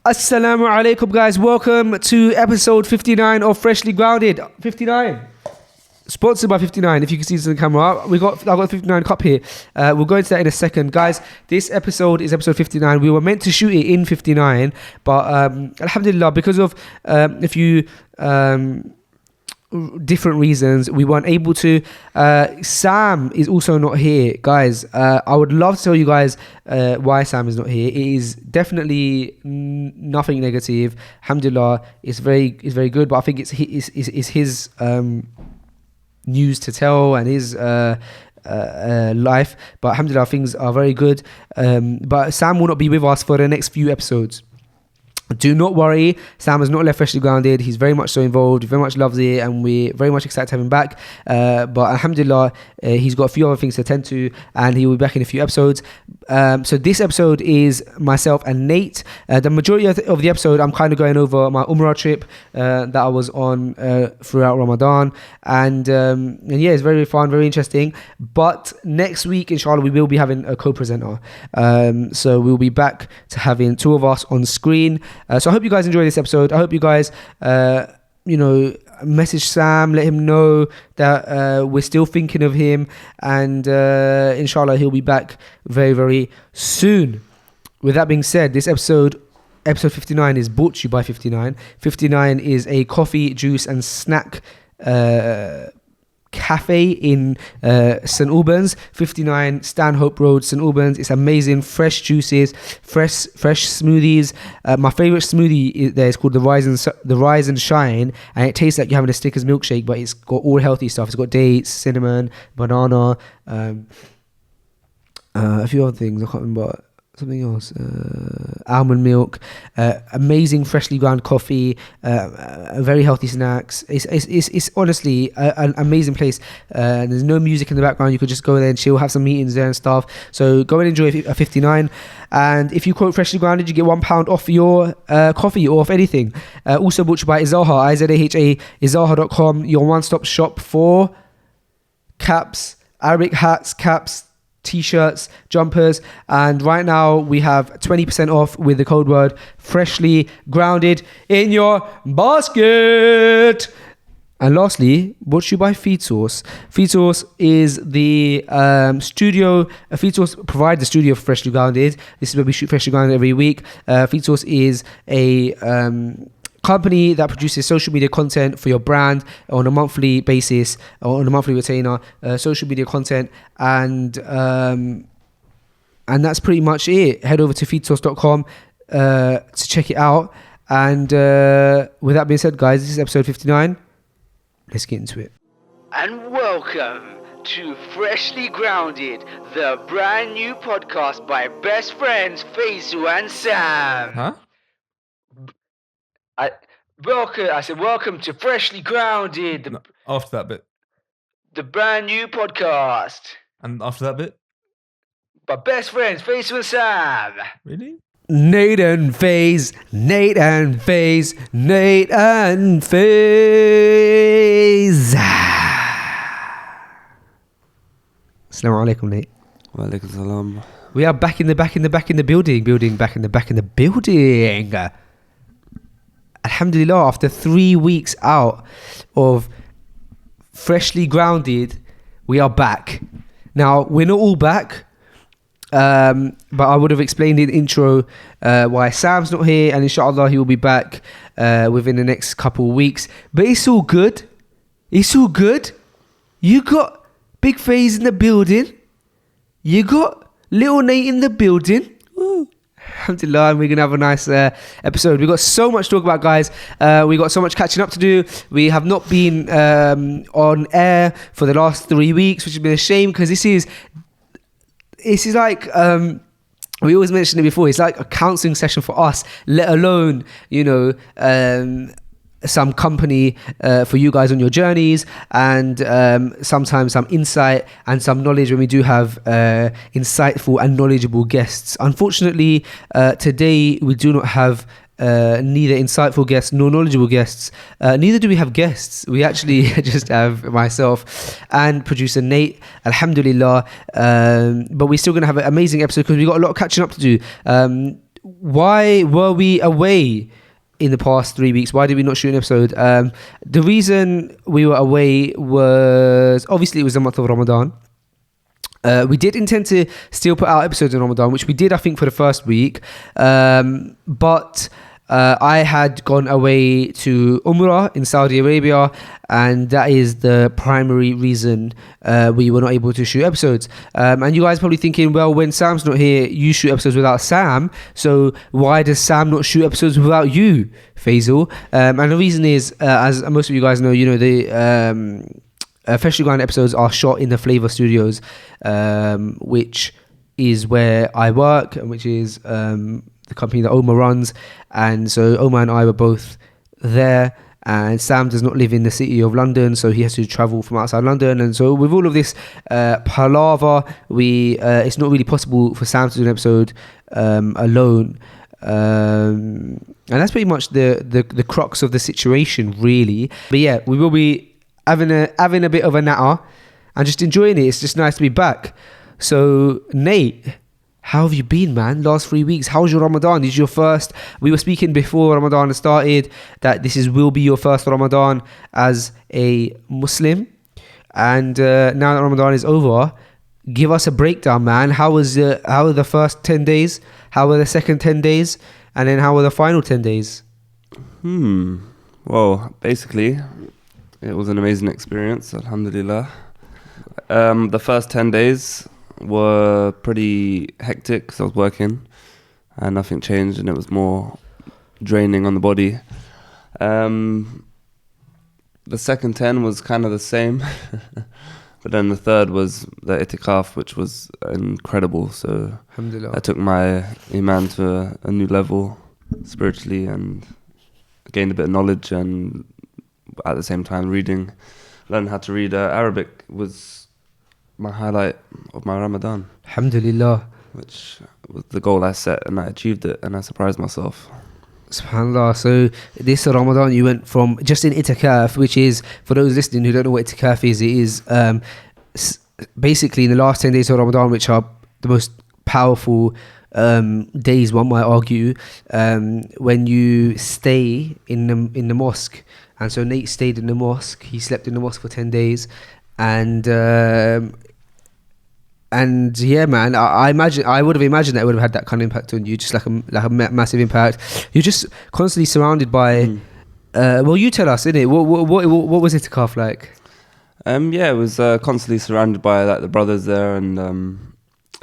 Assalamu alaikum, guys. Welcome to episode 59 of Freshly Grounded. 59. Sponsored by 59. If you can see this on the camera, I've got the 59 cup here. We'll go into that in a second, guys. This episode is episode 59. We were meant to shoot it in 59, but alhamdulillah, because of a few different reasons, we weren't able to. Sam is also not here, guys. I would love to tell you guys why Sam is not here. It is definitely nothing negative. Alhamdulillah, it's very good, but I think it's his news to tell and his life. But alhamdulillah, things are very good. But Sam will not be with us for the next few episodes. Do not worry, Sam has not left Freshly Grounded. He's very much so involved, he very much loves it, and we're very much excited to have him back. But alhamdulillah, he's got a few other things to attend to, and he will be back in a few episodes. So this episode is myself and Nate. The majority of the episode, I'm kind of going over my Umrah trip that I was on throughout Ramadan. And yeah, it's very fun, very interesting. But next week, inshallah, we will be having a co-presenter. So we'll be back to having two of us on screen. So I hope you guys enjoy this episode. I hope you guys, message Sam, let him know that we're still thinking of him, and inshallah he'll be back very, very soon. With that being said, this episode 59 is brought to you by 59. 59 is a coffee, juice and snack cafe in St Albans. 59 Stanhope Road, St Albans. It's amazing, fresh juices, fresh smoothies. My favorite smoothie there is called the Rise and Shine, and it tastes like you're having a Snickers milkshake, but it's got all healthy stuff. It's got dates, cinnamon, banana, a few other things I can't remember. Something else, almond milk, amazing freshly ground coffee, very healthy snacks. It's honestly an amazing place. There's no music in the background. You could just go there and chill, have some meetings there and stuff. So go and enjoy a 59. And if you quote Freshly Grounded, you get £1 off your coffee or off anything. Also brought to you by Izaha, Izaha, Izaha.com, your one-stop shop for caps, Arabic hats, caps, t-shirts, jumpers, and right now we have 20% off with the code word Freshly Grounded in your basket. And lastly, brought to you by Feed Source. Feed Source is the studio. Feed Source provides the studio for Freshly Grounded. This is where we shoot Freshly Grounded every week. Feed Source is a company that produces social media content for your brand on a monthly basis, or on a monthly retainer, social media content, and that's pretty much it. Head over to feedsource.com to check it out. And with that being said, guys, this is episode 59. Let's get into it. And welcome to Freshly Grounded, the brand new podcast by best friends Faisu and Sam. Huh? Welcome to Freshly Grounded. No, after that bit. The brand new podcast. And after that bit? By best friends Faisu and Sam. Really? Nate and Faze. Assalamu alaikum, Nate. Wa alaikum salam. We are back in the building. Alhamdulillah, after 3 weeks out of Freshly Grounded, we are back. Now, we're not all back, but I would have explained in the intro why Sam's not here, and inshallah he will be back within the next couple of weeks. But it's all good. You got Big Faze in the building. You got Little Nate in the building. Woo. Alhamdulillah, and we're going to have a nice episode. We've got so much to talk about, guys. We got so much catching up to do. We have not been on air for the last 3 weeks, which has been a shame, because this is like, we always mentioned it before, it's like a counselling session for us, let alone, some company for you guys on your journeys, and sometimes some insight and some knowledge when we do have insightful and knowledgeable guests. Unfortunately, today we do not have neither insightful guests nor knowledgeable guests. Neither do we have guests. We actually just have myself and producer Nate, alhamdulillah. But we're still going to have an amazing episode because we've got a lot of catching up to do. why were we away in the past 3 weeks? Why did we not shoot an episode? The reason we were away was obviously it was the month of Ramadan. We did intend to still put out episodes in Ramadan, which we did, I think, for the first week. But I had gone away to Umrah in Saudi Arabia, and that is the primary reason we were not able to shoot episodes. And you guys are probably thinking, well, when Sam's not here, you shoot episodes without Sam. So why does Sam not shoot episodes without you, Faisal? And the reason is, as most of you guys know, the Freshly Ground episodes are shot in the Flavor Studios, which is where I work, and which is the company that Omar runs. And so Omar and I were both there, and Sam does not live in the city of London, so he has to travel from outside London. And so with all of this palaver, it's not really possible for Sam to do an episode alone. And that's pretty much the crux of the situation, really. But yeah, we will be having a bit of a natter and just enjoying it. It's just nice to be back. So Nate, how have you been, man? Last 3 weeks, how was your Ramadan? This is your first. We were speaking before Ramadan started that will be your first Ramadan as a Muslim, and now that Ramadan is over, give us a breakdown, man. How were the first 10 days? How were the second 10 days? And then how were the final 10 days? Well, basically, it was an amazing experience, alhamdulillah. The first 10 days were pretty hectic because I was working and nothing changed, and it was more draining on the body. The second 10 was kind of the same, but then the third was the Itikaf, which was incredible. So I took my iman to a new level spiritually and gained a bit of knowledge, and at the same time learning how to read Arabic was my highlight of my Ramadan. Alhamdulillah. Which was the goal I set, and I achieved it, and I surprised myself. SubhanAllah. So this Ramadan you went from just in Itikaf, which is, for those listening who don't know what Itikaf is, it is basically in the last 10 days of Ramadan, which are the most powerful days, one might argue, when you stay in the mosque. And so Nate stayed in the mosque. He slept in the mosque for 10 days, and yeah, man, I would have imagined that it would have had that kind of impact on you, just like a massive impact. You're just constantly surrounded by. Well, you tell us, innit? What was Itikaf like? Yeah, it was constantly surrounded by like the brothers there, and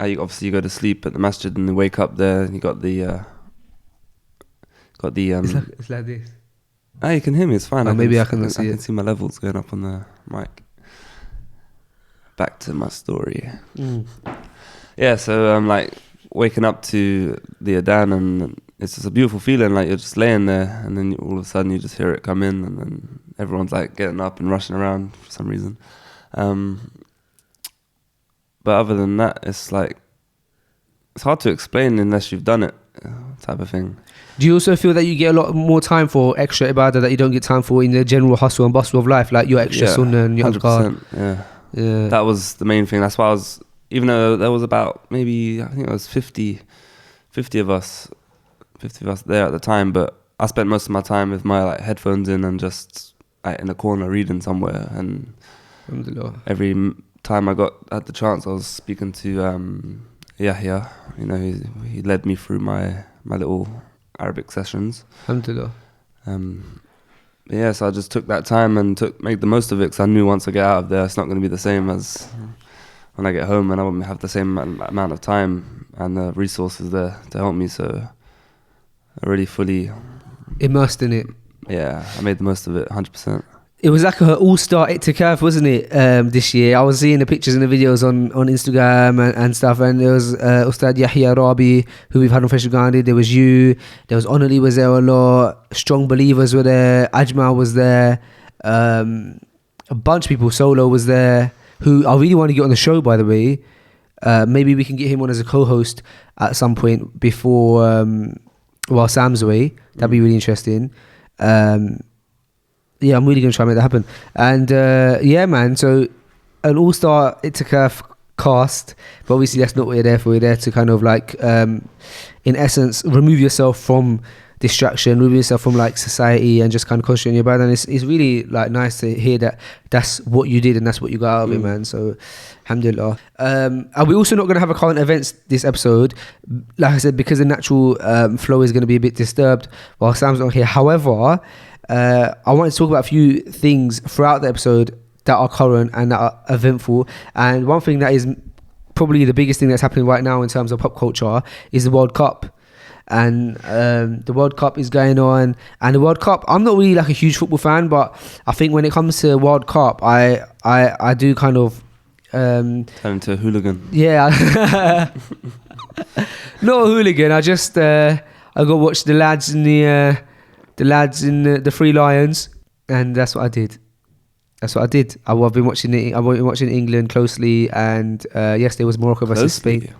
obviously you go to sleep at the masjid and you wake up there, and you got the. It's like this. You can hear me. It's fine. I can see my levels going up on the mic. Back to my story. Yeah, so I'm like waking up to the adhan, and it's just a beautiful feeling. Like you're just laying there, and then all of a sudden you just hear it come in, and then everyone's like getting up and rushing around for some reason. But other than that, it's like it's hard to explain unless you've done it, type of thing. Do you also feel that you get a lot more time for extra ibadah that you don't get time for in the general hustle and bustle of life, like your extra sunnah and your 100%, yeah. That was the main thing. That's why I was, even though there was about maybe, I think it was 50 of us there at the time, but I spent most of my time with my like headphones in and just in a corner reading somewhere. And every time I had the chance, I was speaking to Yahya. He led me through my little Arabic sessions. Alhamdulillah. Yeah, so I just took that time and made the most of it, because I knew once I get out of there, it's not going to be the same as when I get home, and I won't have the same amount of time and the resources there to help me. So I really fully immersed in it. Yeah, I made the most of it, 100%. It was like an all-star Itikaf, wasn't it, this year? I was seeing the pictures and the videos on Instagram and stuff, and there was Ustad Yahya Rabi, who we've had on Freshly Grounded. There was you, there was Onali was there a lot, Strong Believers were there, Ajmal was there, a bunch of people, Solo was there, who I really want to get on the show, by the way. Maybe we can get him on as a co-host at some point before, while Sam's away. That'd be really interesting. Yeah, I'm really going to try and make that happen. And yeah, man, so an all-star Itikaf cast, but obviously that's not what you're there for. You're there to kind of like in essence, remove yourself from distraction, remove yourself from like society, and just kind of concentrate on your brand. And it's really like nice to hear that that's what you did and that's what you got out of it, man. So alhamdulillah. Are we also not going to have a current events this episode, like I said, because the natural flow is going to be a bit disturbed while Sam's not here. However, I wanted to talk about a few things throughout the episode that are current and that are eventful. And one thing that is probably the biggest thing that's happening right now in terms of pop culture is the World Cup. And the World Cup is going on, and the World Cup, I'm not really like a huge football fan, but I think when it comes to World Cup, I do kind of Turn into a hooligan. yeah. Not a hooligan. I just I go watch the lads in the Three Lions, and that's what I did. I've been watching it. I've been watching England closely, and yesterday was Morocco versus Spain.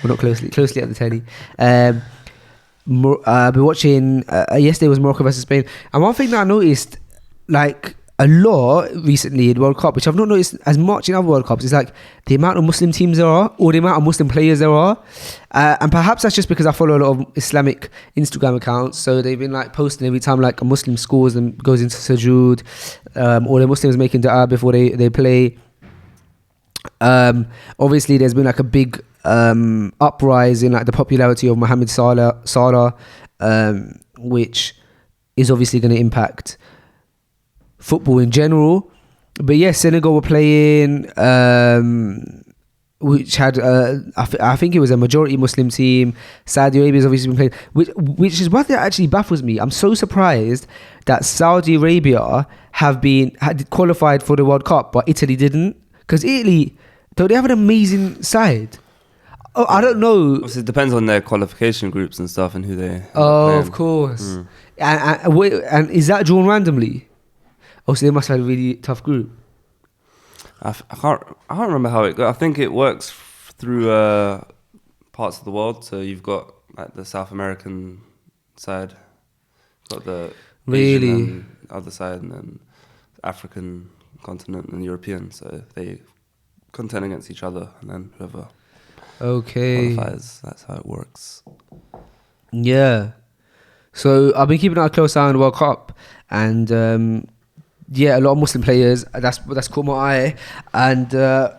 Well, not closely at the telly. I've been watching. Yesterday was Morocco versus Spain, and one thing that I noticed, like a lot recently in World Cup, which I've not noticed as much in other World Cups, is like the amount of Muslim teams there are, or the amount of Muslim players there are, and perhaps that's just because I follow a lot of Islamic Instagram accounts, so they've been like posting every time like a Muslim scores and goes into sujood, or the Muslims making dua before they play. Obviously, there's been like a big uprise in like the popularity of Mohamed Salah, which is obviously going to impact football in general. But yes, Senegal were playing, which had I think it was a majority Muslim team. Saudi Arabia's obviously been playing, which is what that actually baffles me. I'm so surprised that Saudi Arabia had qualified for the World Cup, but Italy didn't. Because Italy, though they have an amazing side. Oh, I don't know. Obviously, it depends on their qualification groups and stuff and who they. Oh, of course. And is that drawn randomly? Oh, so they must have had a really tough group. I can't remember how it goes. I think it works through parts of the world. So you've got like the South American side, got the Asian other side, and then African continent and European. So they contend against each other, and then whoever qualifies, that's how it works. Yeah. So I've been keeping a close eye on the World Cup, and yeah, a lot of Muslim players. That's caught my eye. And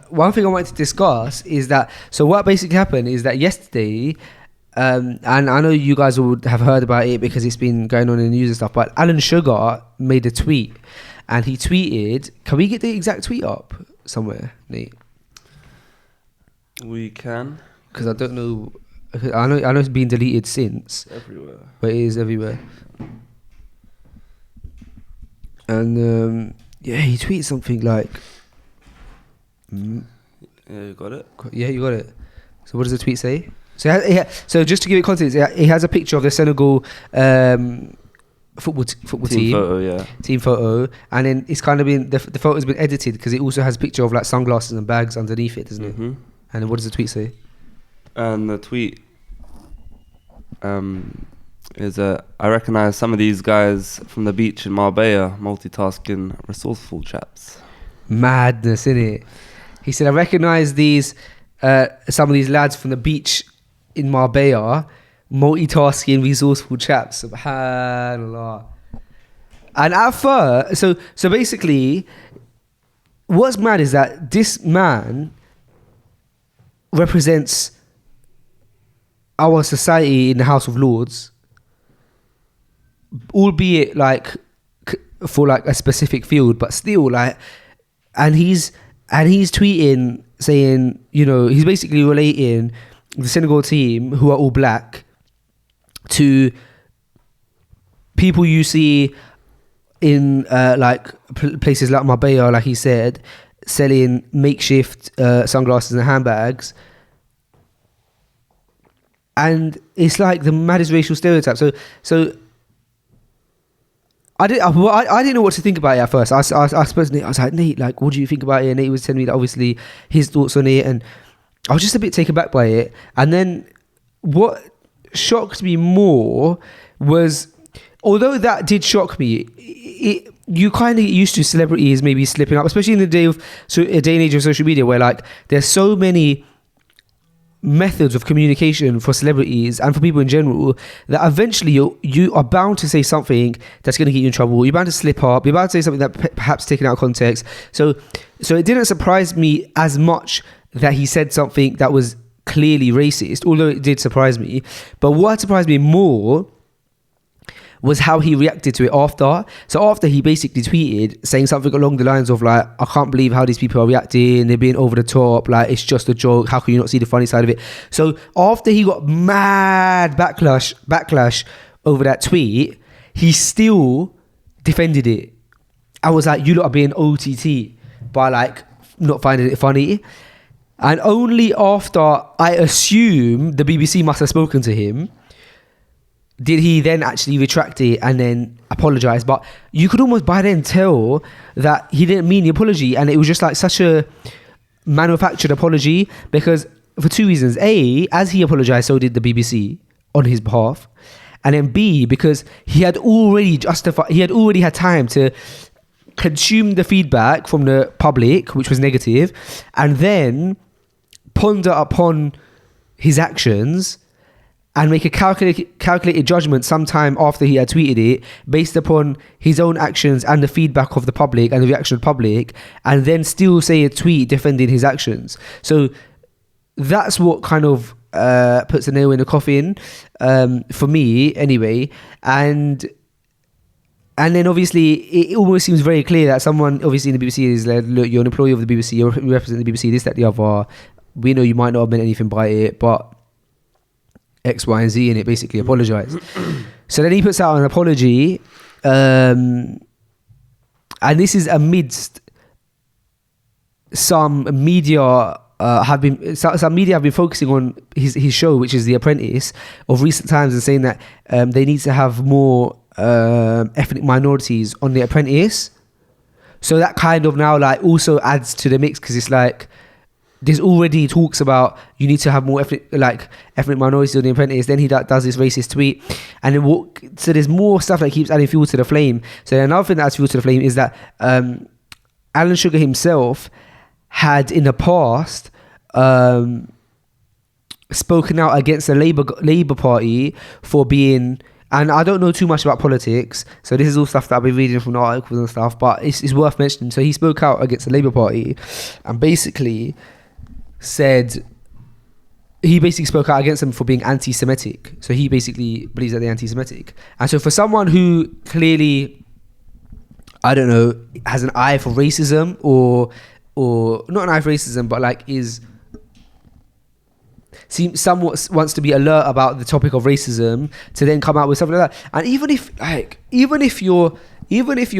one thing I wanted to discuss is that, so what basically happened is that yesterday, and I know you guys would have heard about it because it's been going on in the news and stuff, but Alan Sugar made a tweet, and he tweeted, can we get the exact tweet up somewhere, Nate? We can. Because I don't know, I know it's been deleted since. Everywhere. But it is everywhere. And yeah, he tweeted something like, yeah, you got it. Yeah, you got it. So what does the tweet say? So just to give it context, he has a picture of the Senegal football team Photo, yeah. Team photo, and then it's kind of been the photo's been edited because it also has a picture of like sunglasses and bags underneath it, doesn't it? And then what does the tweet say? And the tweet is I recognize some of these guys from the beach in Marbella, multitasking, resourceful chaps. Madness, innit? He said, I recognize some of these lads from the beach in Marbella, multitasking, resourceful chaps. Subhanallah. And at first, so basically, what's mad is that this man represents our society in the House of Lords, albeit like for like a specific field, but still like, and he's tweeting saying, you know, he's basically relating the Senegal team, who are all black, to people you see in like places like Marbella, like he said, selling makeshift sunglasses and handbags. And it's like the maddest racial stereotype. So I didn't know what to think about it at first. I suppose Nate, I was like, Nate, like, what do you think about it? And Nate was telling me that obviously his thoughts on it, and I was just a bit taken back by it. And then what shocked me more was, although that did shock me, you kind of used to celebrities maybe slipping up, especially in the day and age of social media, where like there's so many methods of communication for celebrities and for people in general, that eventually you are bound to say something that's going to get you in trouble. You're bound to slip up. You're bound to say something that perhaps taken out of context. So it didn't surprise me as much that he said something that was clearly racist, although it did surprise me. But what surprised me more was how he reacted to it after. So after he basically tweeted saying something along the lines of like, I can't believe how these people are reacting, they're being over the top, like it's just a joke, how can you not see the funny side of it? So after he got mad backlash over that tweet, he still defended it. I was like, you lot are being OTT by like not finding it funny. And only after I assume the BBC must have spoken to him did he then actually retract it and then apologise. But you could almost by then tell that he didn't mean the apology, and it was just like such a manufactured apology, because for two reasons. A, as he apologised, so did the BBC on his behalf. And then B, because he had already had time to consume the feedback from the public, which was negative, and then ponder upon his actions and make a calculated judgment sometime after he had tweeted it based upon his own actions and the feedback of the public and the reaction of the public, and then still say a tweet defending his actions. So that's what kind of puts a nail in the coffin for me anyway. And then obviously it almost seems very clear that someone obviously in the BBC is like, look, you're an employee of the BBC, you represent the BBC, this, that, the other. We know you might not have meant anything by it, but X, Y, and Z, and it basically apologise. So then he puts out an apology, and this is amidst some media have been focusing on his show, which is The Apprentice, of recent times, and saying that they need to have more ethnic minorities on The Apprentice. So that kind of now like also adds to the mix, because it's like there's already talks about you need to have more ethnic minorities on The Apprentice. Then he does this racist tweet, and then so there's more stuff that keeps adding fuel to the flame. So another thing that adds fuel to the flame is that Alan Sugar himself had in the past spoken out against the Labour Party for being, and I don't know too much about politics, so this is all stuff that I've been reading from the articles and stuff, but it's worth mentioning. So he spoke out against the Labour Party and basically spoke out against them for being anti-Semitic. So he basically believes that they're anti-Semitic. And so for someone who clearly, I don't know, has an eye for racism, or not an eye for racism, but like seems somewhat wants to be alert about the topic of racism, to then come out with something like that. And even if you're like, even if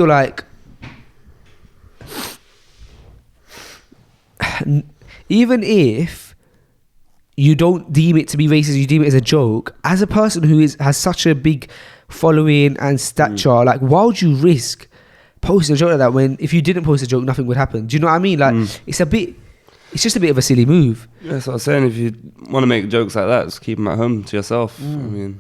you don't deem it to be racist, you deem it as a joke, as a person who has such a big following and stature, like why would you risk posting a joke like that when if you didn't post a joke nothing would happen? Do you know what I mean? Like it's just a bit of a silly move. Yeah, that's what I was saying. If you want to make jokes like that, just keep them at home to yourself. I mean,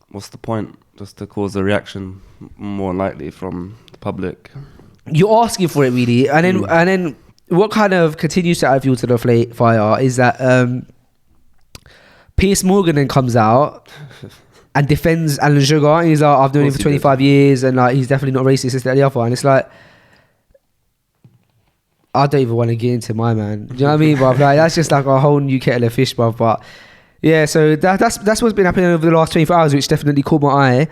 what's the point? Just to cause a reaction more likely from the public. You're asking for it really, and then what kind of continues to add fuel to the fire is that Piers Morgan then comes out and defends Alan Sugar, and he's like, I've known him for 25 years, and like he's definitely not racist, this, that, the other. And it's like, I don't even want to get into my man. Do you know what I mean, bruv? Like, that's just like a whole new kettle of fish, bruv. But yeah, so that's what's been happening over the last 24 hours, which definitely caught my eye.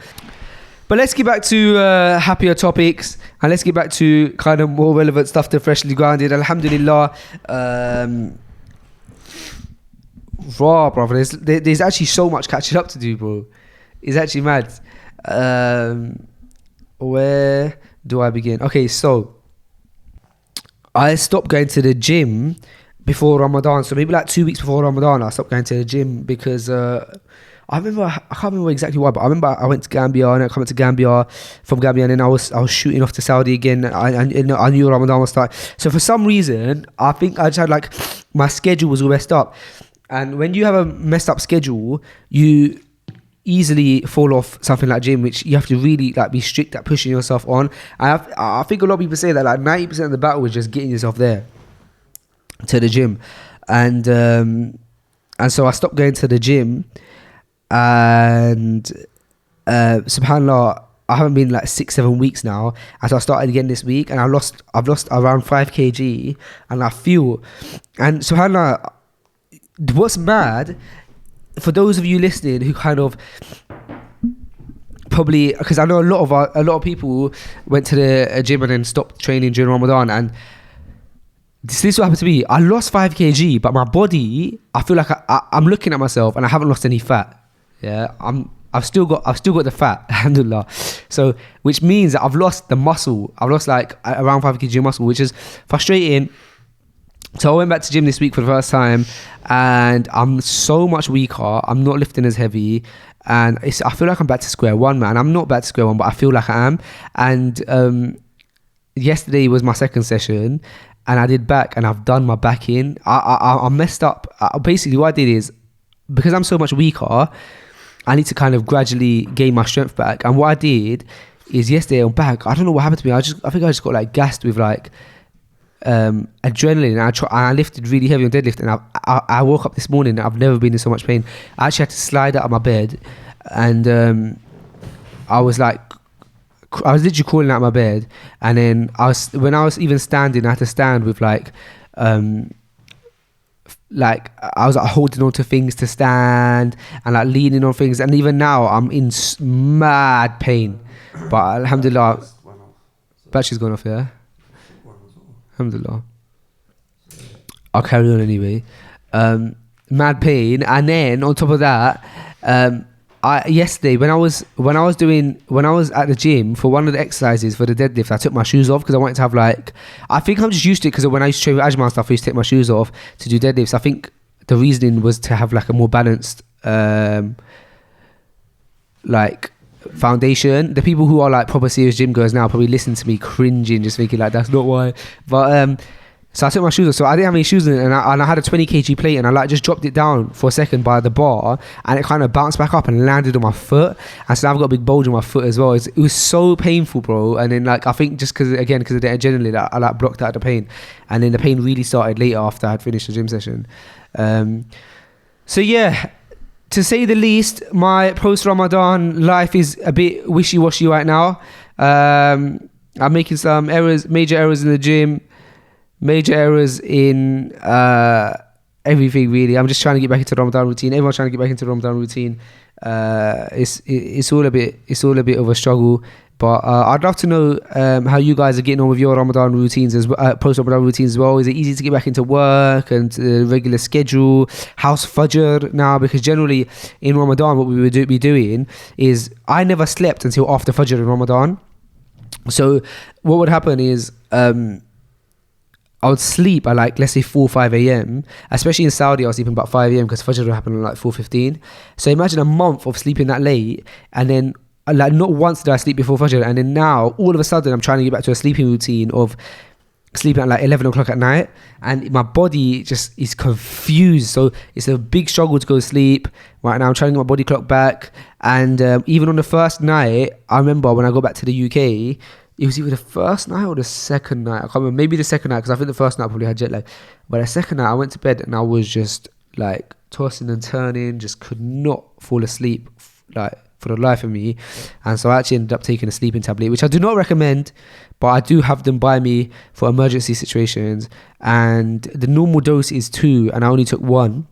But let's get back to happier topics, and let's get back to kind of more relevant stuff to Freshly Grounded. Alhamdulillah. Raw, brother. There's actually so much catching up to do, bro. It's actually mad. Where do I begin? Okay, so I stopped going to the gym before Ramadan. So maybe like 2 weeks before Ramadan, I stopped going to the gym because I can't remember exactly why, but I remember I went to Gambia, and I came to Gambia from Gambia, and then I was shooting off to Saudi again. I knew Ramadan was starting. So for some reason, I think I just had like my schedule was all messed up. And when you have a messed up schedule, you easily fall off something like gym, which you have to really like be strict at pushing yourself on. And I think a lot of people say that like 90% of the battle is just getting yourself there to the gym. And and so I stopped going to the gym, and subhanallah, I haven't been like 6-7 weeks now, and so I started again this week, and I've lost around 5 kg, and I feel, and subhanallah, what's mad for those of you listening who kind of probably, because I know a lot of people went to the gym and then stopped training during Ramadan, and this is what happened to me. I lost 5 kg, but my body, I feel like I'm looking at myself and I haven't lost any fat. Yeah, I've still got the fat, alhamdulillah. So, which means that I've lost the muscle. I've lost like around 5 kg muscle, which is frustrating. So I went back to gym this week for the first time, and I'm so much weaker. I'm not lifting as heavy, and I feel like I'm back to square one, man. I'm not back to square one, but I feel like I am. And yesterday was my second session, and I did back, and I've done my back in. I messed up. Basically, what I did is, because I'm so much weaker, I need to kind of gradually gain my strength back. And what I did is yesterday on back, I don't know what happened to me. I think I just got like gassed with like adrenaline. And I lifted really heavy on deadlift, and I woke up this morning and I've never been in so much pain. I actually had to slide out of my bed, and I was literally crawling out of my bed, and then when I was even standing, I had to stand with like I was like holding on to things to stand and like leaning on things, and even now I'm in mad pain, but alhamdulillah, battery's gone off. Yeah, alhamdulillah, I'll carry on anyway. Mad pain, and then on top of that, yesterday when I was at the gym for one of the exercises for the deadlift, I took my shoes off because I wanted to have like, I think I'm just used to it because when I used to train with Ajman and stuff, I used to take my shoes off to do deadlifts. I think the reasoning was to have like a more balanced like foundation. The people who are like proper serious gym goers now probably listen to me cringing, just thinking like that's not why. But so I took my shoes off, so I didn't have any shoes in, and I had a 20 kg plate, and I like just dropped it down for a second by the bar, and it kind of bounced back up and landed on my foot, and so now I've got a big bulge on my foot as well. It was so painful, bro. And then like I think just because of the adrenaline, I like blocked out the pain, and then the pain really started later after I'd finished the gym session. So yeah, to say the least, my post-Ramadan life is a bit wishy-washy right now. I'm making some major errors in the gym, major errors in everything really. I'm just trying to get back into the Ramadan routine. Everyone's trying to get back into the Ramadan routine. It's all a bit of a struggle. But I'd love to know how you guys are getting on with your Ramadan routines as post-Ramadan routines as well. Is it easy to get back into work and the regular schedule? How's Fajr now? Because generally in Ramadan, what we would be doing is I never slept until after Fajr in Ramadan. So what would happen is I would sleep at like, let's say 4 or 5 a.m. Especially in Saudi, I was sleeping about 5 a.m. because Fajr would happen at like 4:15. So imagine a month of sleeping that late, and then like not once did I sleep before Fajr, and then now all of a sudden I'm trying to get back to a sleeping routine of sleeping at like 11 o'clock at night, and my body just is confused. So it's a big struggle to go to sleep. Right now I'm trying to get my body clock back, and even on the first night, I remember when I got back to the UK, it was either the first night or the second night. I can't remember. Maybe the second night, because I think the first night I probably had jet lag. But the second night I went to bed and I was just like tossing and turning, just could not fall asleep like for the life of me. And so I actually ended up taking a sleeping tablet, which I do not recommend, but I do have them by me for emergency situations. And the normal dose is 2, and I only took 1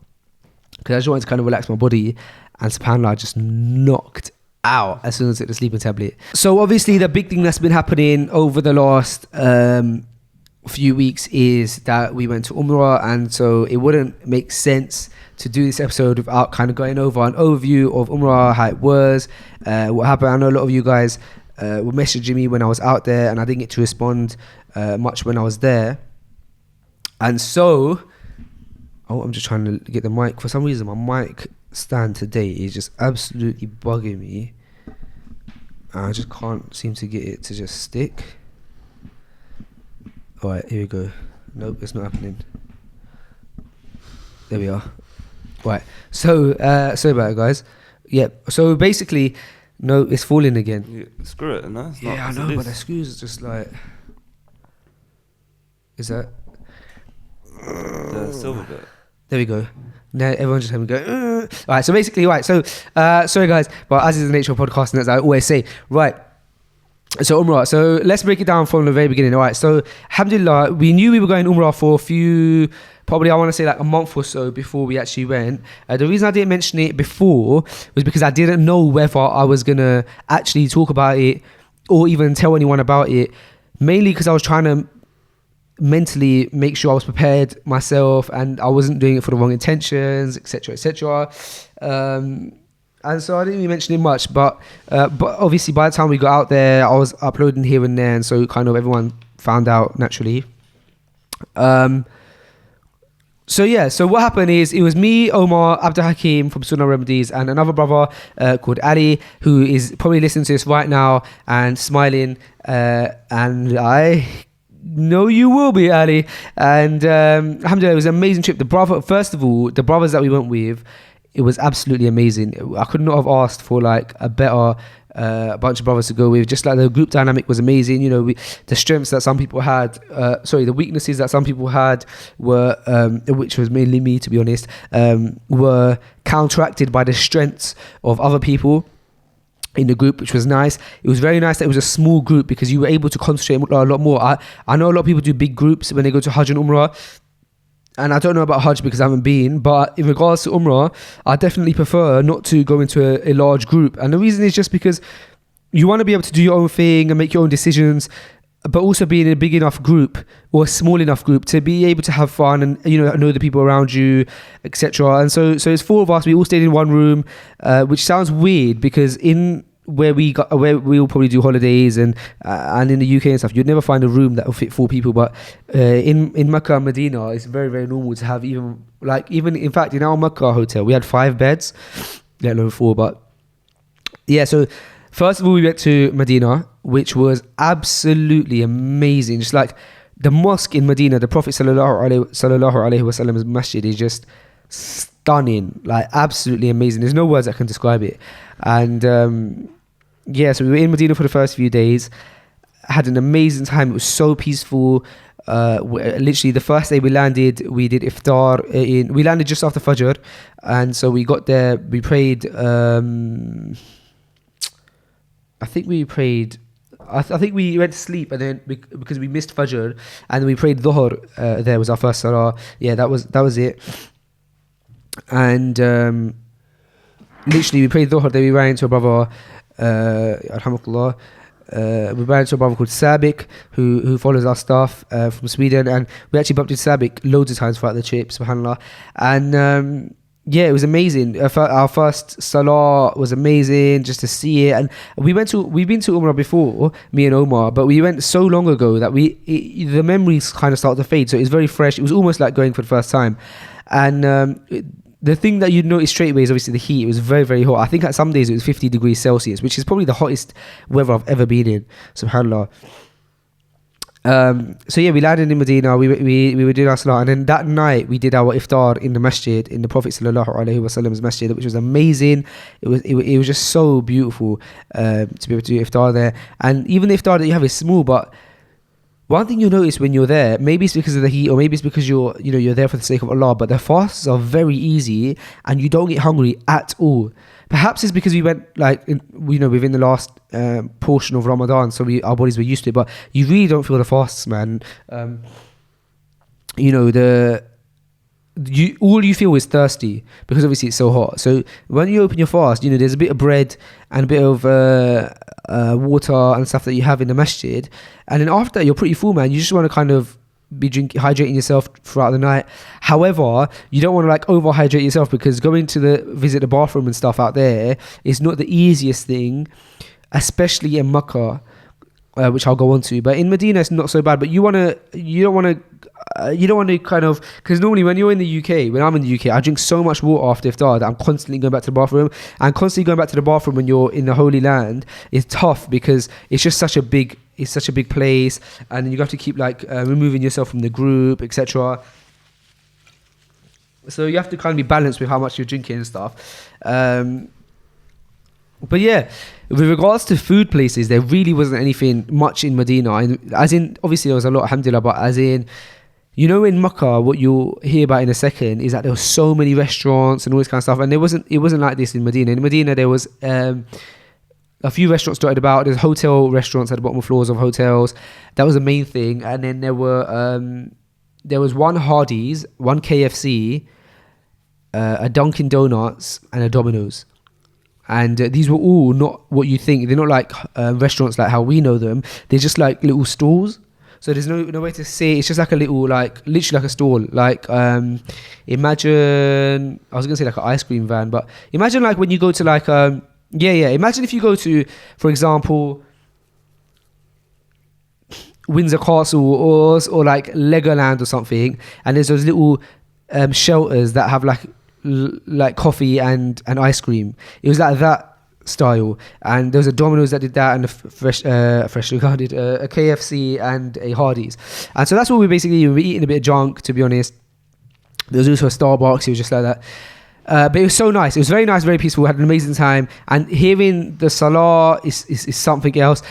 because I just wanted to kind of relax my body. And subhanAllah, I just knocked out as soon as I took the sleeping tablet. So obviously the big thing that's been happening over the last few weeks is that we went to Umrah, and so it wouldn't make sense to do this episode without kind of going over an overview of Umrah, how it was, what happened. I know a lot of you guys were messaging me when I was out there, and I didn't get to respond much when I was there. And so I'm just trying to get the mic. For some reason my mic stand today is just absolutely bugging me. I just can't seem to get it to just stick. Alright, here we go. Nope, it's not happening. There we are. Right, so sorry about it, guys. Yep, so basically, no, it's falling again. Yeah, screw it, no? It's yeah, not, I know, but the screws are just like... Is that... the silver bit. There we go. No, everyone just having go. All right, so basically, right. So, sorry guys, but as is the nature of podcasting, as I always say, right. So Umrah. So let's break it down from the very beginning. All right. So alhamdulillah, we knew we were going Umrah for a few, probably I want to say like a month or so before we actually went. The reason I didn't mention it before was because I didn't know whether I was gonna actually talk about it or even tell anyone about it. Mainly because I was trying to mentally make sure I was prepared myself and I wasn't doing it for the wrong intentions, etc., etc. And so I didn't really mention it much, but obviously by the time we got out there, I was uploading here and there, and so kind of everyone found out naturally. So yeah, so what happened is it was me, Omar, Abdul Hakim from Sunnah Remedies, and another brother called Ali, who is probably listening to this right now and smiling, and I know you will be, Ali. And alhamdulillah, it was an amazing trip. First of all, the brothers that we went with, it was absolutely amazing. I could not have asked for like a better bunch of brothers to go with. Just like the group dynamic was amazing. You know, the strengths that some people had, the weaknesses that some people had were, which was mainly me to be honest, were counteracted by the strengths of other people in the group, which was nice. It was very nice that it was a small group because you were able to concentrate a lot more. I know a lot of people do big groups when they go to Hajj and Umrah, and I don't know about Hajj because I haven't been, but in regards to Umrah, I definitely prefer not to go into a large group. And the reason is just because you want to be able to do your own thing and make your own decisions, but also be in a big enough group or a small enough group to be able to have fun and, you know the people around you, etc. And so it's 4 of us. We all stayed in one room, which sounds weird because where we all probably do holidays and in the UK and stuff, you'd never find a room that will fit 4 people. But in Makkah and Medina, it's very, very normal to have even in fact in our Makkah hotel we had 5 beds, let alone 4. But yeah, so first of all we went to Medina, which was absolutely amazing. Just like the mosque in Medina, the Prophet sallallahu alaihi wasallam's masjid is just stunning, like absolutely amazing. There's no words that can describe it. And so we were in Medina for the first few days, had an amazing time. It was so peaceful. Literally the first day we landed, we did iftar we landed just after Fajr, and so we got there, we prayed I think we went to sleep, and then because we missed Fajr, and we prayed Dhuhr. There was our first Salah. Yeah, that was it. And literally we prayed Dhuhr. Then we ran into a brother, alhamdulillah. We ran into a brother called Sabik who follows our stuff from Sweden, and we actually bumped into Sabik loads of times throughout the trip, subhanallah. And it was amazing. Our first Salah was amazing, just to see it. And we've been to Umrah before, me and Omar, but we went so long ago that the memories kind of start to fade. So it was very fresh. It was almost like going for the first time. And the thing that you'd notice straight away is obviously the heat. It was very, very hot. I think at some days it was 50 degrees Celsius, which is probably the hottest weather I've ever been in, subhanallah. We landed in Medina. We were doing our salah, and then that night we did our iftar in the masjid, in the Prophet sallallahu alaihi wasallam's masjid, which was amazing. It was just so beautiful to be able to do iftar there. And even the iftar that you have is small, but one thing you'll notice when you're there, maybe it's because of the heat, or maybe it's because you're there for the sake of Allah, but the fasts are very easy and you don't get hungry at all. Perhaps it's because we went within the last portion of Ramadan, so our bodies were used to it. But you really don't feel the fasts, man. All you feel is thirsty because obviously it's so hot. So when you open your fast, there's a bit of bread and a bit of water and stuff that you have in the masjid, and then after that you're pretty full, man. You just want to kind of be hydrating yourself throughout the night. However, you don't want to overhydrate yourself, because going to visit the bathroom and stuff out there is not the easiest thing, especially in Makkah, which I'll go on to. But in Medina it's not so bad. But you don't want to kind of, because normally when you're in the UK, when I'm in the UK, I drink so much water after iftar that I'm constantly going back to the bathroom. And constantly going back to the bathroom when you're in the Holy Land is tough, because it's just such a big place, and you have to keep removing yourself from the group, etc. So you have to kind of be balanced with how much you're drinking and stuff. But yeah, with regards to food places, there really wasn't anything much in Medina. As in, obviously there was a lot, alhamdulillah, but as in, You know, in Makkah, what you'll hear about in a second is that there were so many restaurants and all this kind of stuff, and it wasn't like this in Medina. In Medina, there was a few restaurants dotted about. There's hotel restaurants at the bottom floors of hotels. That was the main thing, and then there was one Hardee's, one KFC, a Dunkin' Donuts, and a Domino's. And these were all not what you think. They're not like restaurants like how we know them. They're just like little stalls. So there's no way to say. It's just like a little, like literally like a stall. Like imagine, I was gonna say like an ice cream van, but imagine like when you go to like imagine if you go to, for example, Windsor Castle or like Legoland or something, and there's those little shelters that have like coffee and ice cream. It was like that style, and there was a Domino's that did that, and a freshly guarded a KFC and a Hardee's. And so that's what we were eating a bit of junk, to be honest. There was also a Starbucks. It was just like that, but it was so nice. It was very nice, very peaceful. We had an amazing time, and hearing the Salah is something else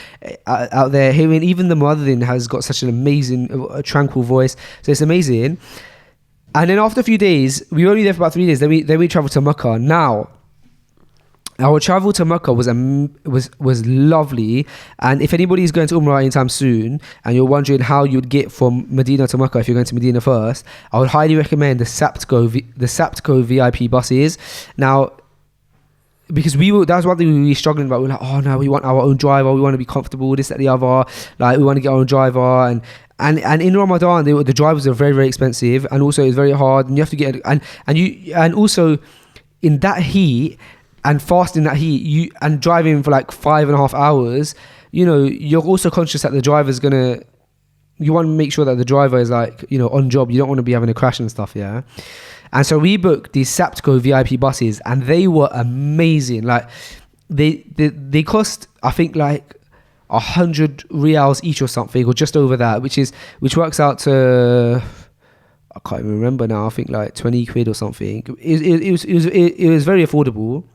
out there. Hearing even the Muadhin has got such an amazing tranquil voice, so it's amazing. And then after a few days, we were only there for about 3 days. Then we traveled to Makkah. Now, our travel to Makkah was lovely, and if anybody's going to Umrah anytime soon and you're wondering how you'd get from Medina to Makkah if you're going to Medina first, I would highly recommend the Saptco VIP buses. Now, because that's one thing we were struggling about. We were like, oh no, we want our own driver, we want to be comfortable, this, that, the other. Like, we want to get our own driver, and in Ramadan the drivers are very, very expensive, and also it's very hard, and you have to get and also in that heat and fasting that heat, and driving for like 5.5 hours, you know, you're also conscious that the driver's you want to make sure that the driver is like, you know, on job. You don't want to be having a crash and stuff, yeah. And so we booked these Saptco VIP buses, and they were amazing. Like they cost, I think, like 100 riyals each or something, or just over that, which works out to, I can't even remember now. I think like 20 quid or something. It was very affordable.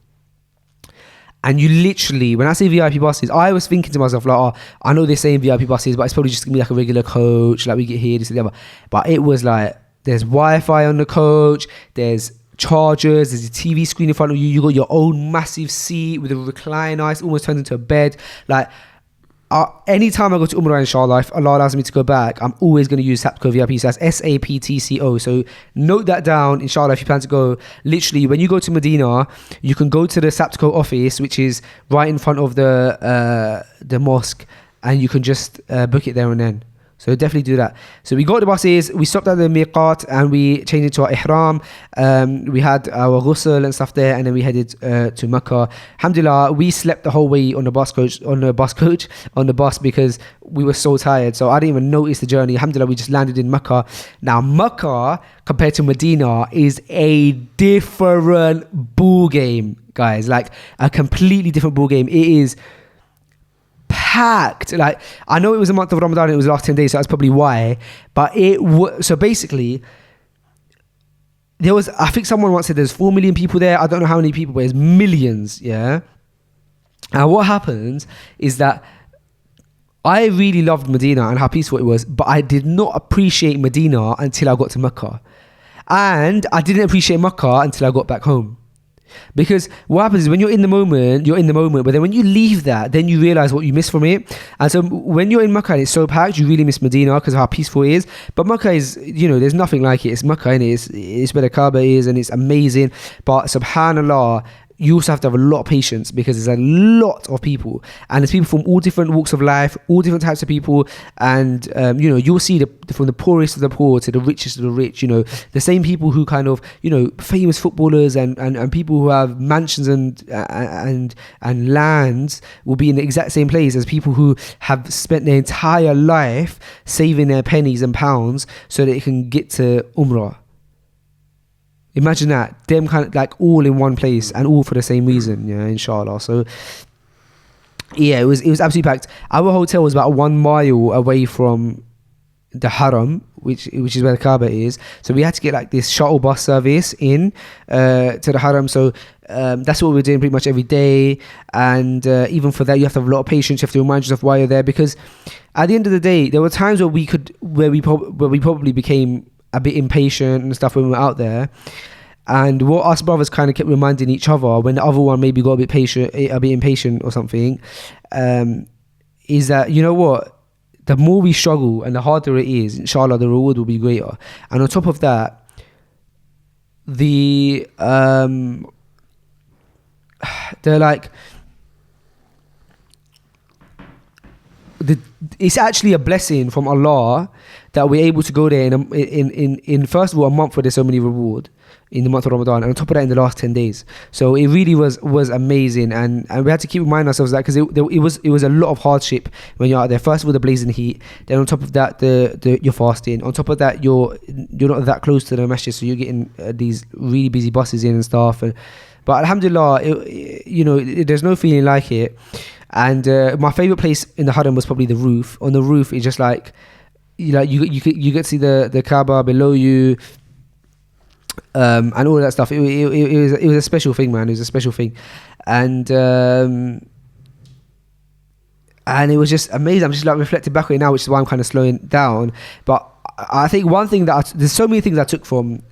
And you literally, when I say VIP buses, I was thinking to myself, like, oh, I know they're saying VIP buses, but it's probably just gonna be like a regular coach, like we get here, this and the other. But it was like, there's Wi-Fi on the coach, there's chargers, there's a TV screen in front of you, you got your own massive seat with a recliner, it's almost turned into a bed. Like, anytime I go to Umrah, inshallah, if Allah allows me to go back, I'm always going to use Saptco VIP. So that's SAPTCO. So note that down, inshallah, if you plan to go. Literally, when you go to Medina, you can go to the Saptco office, which is right in front of the mosque, and you can just book it there and then. So definitely do that. So we got the buses, we stopped at the miqat, and we changed into our ihram. We had our ghusl and stuff there, and then we headed to Makkah. Alhamdulillah, we slept the whole way on the bus because we were so tired. So I didn't even notice the journey. Alhamdulillah, we just landed in Makkah. Now Makkah, compared to Medina, is a different ball game, guys. Like a completely different ball game. It is packed. Like, I know it was a month of Ramadan, it was the last 10 days, so that's probably why, but so basically there was, I think someone once said there's 4 million people there. I don't know how many people, but there's millions, yeah. And what happens is that I really loved Medina and how peaceful it was, but I did not appreciate Medina until I got to Makkah, and I didn't appreciate Makkah until I got back home. Because what happens is when you're in the moment, but then when you leave that, then you realize what you miss from it. And so when you're in Makkah and it's so packed, you really miss Medina because of how peaceful it is. But Makkah is, you know, there's nothing like it. It's Makkah, and it's where the Kaaba is, and it's amazing. But subhanallah, you also have to have a lot of patience because there's a lot of people, and there's people from all different walks of life, all different types of people, and you know, you'll see from the poorest of the poor to the richest of the rich. You know, the same people who kind of, you know, famous footballers and people who have mansions and lands will be in the exact same place as people who have spent their entire life saving their pennies and pounds so that they can get to Umrah. Imagine that, them kind of like all in one place and all for the same reason, yeah, inshallah. So yeah, it was absolutely packed. Our hotel was about 1 mile away from the Haram, which is where the Kaaba is. So we had to get like this shuttle bus service in to the Haram. So that's what we're doing pretty much every day. And even for that, you have to have a lot of patience. You have to remind yourself why you're there, because at the end of the day, there were times where we probably became a bit impatient and stuff when we were out there. And what us brothers kind of kept reminding each other when the other one maybe got a bit impatient or something, is that, you know what, the more we struggle and the harder it is, inshallah, the reward will be greater. And on top of that, it's actually a blessing from Allah that we're able to go there in first of all a month where there's so many reward, in the month of Ramadan, and on top of that in the last 10 days. So it really was amazing, and we had to keep reminding ourselves of that, because it was a lot of hardship when you're out there. First of all, the blazing heat, then on top of that you're fasting, on top of that you're not that close to the masjid, so you're getting these really busy buses in and stuff. But alhamdulillah, there's no feeling like it. And my favorite place in the Haram was probably the roof. On the roof, it's just like, you get to see the Kaaba below you, and all that stuff. It was a special thing, man. It was a special thing, and it was just amazing. I'm just like reflecting back on it now, which is why I'm kind of slowing down. But I think one thing there's so many things I took from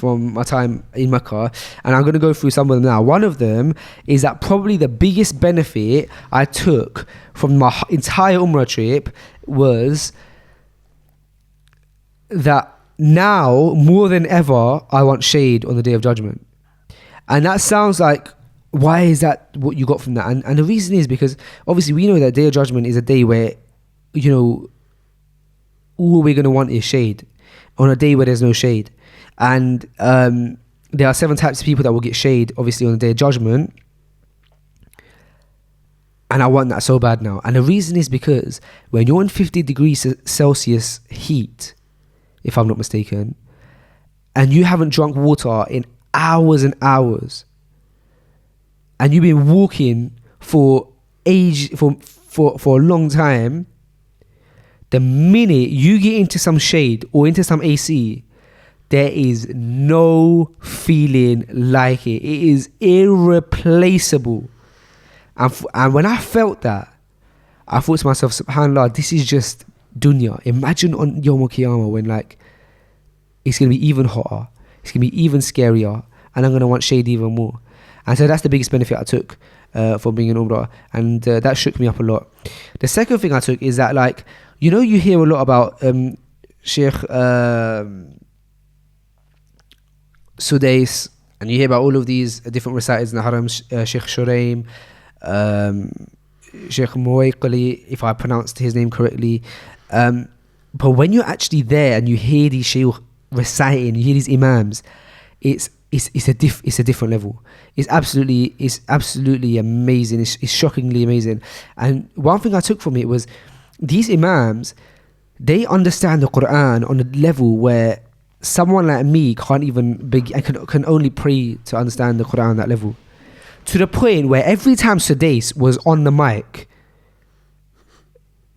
my time in Makkah, and I'm going to go through some of them now. One of them is that probably the biggest benefit I took from my entire Umrah trip was that now more than ever I want shade on the Day of Judgment. And that sounds like, why is that what you got from that? And the reason is because obviously we know that Day of Judgment is a day where, all we're going to want is shade on a day where there's no shade. And there are 7 types of people that will get shade, obviously, on the Day of Judgment. And I want that so bad now. And the reason is because when you're in 50 degrees Celsius heat, if I'm not mistaken, and you haven't drunk water in hours and hours, and you've been walking for a long time, the minute you get into some shade or into some AC, there is no feeling like it. It is irreplaceable. And when I felt that, I thought to myself, subhanAllah, this is just dunya. Imagine on Yawm al-Qiyamah when it's going to be even hotter, it's going to be even scarier, and I'm going to want shade even more. And so that's the biggest benefit I took from being in Umrah, and that shook me up a lot. The second thing I took is that, you hear a lot about Sheikh Sudais, and you hear about all of these different reciters in the Haram, Sheikh Shuraim, Sheikh Muwayqali, if I pronounced his name correctly. But when you're actually there and you hear these shaykh reciting, you hear these imams, it's a different level. It's absolutely amazing. It's shockingly amazing. And one thing I took from it was these imams, they understand the Quran on a level where someone like me can't even can only pray to understand the Quran on that level. To the point where every time Sudais was on the mic,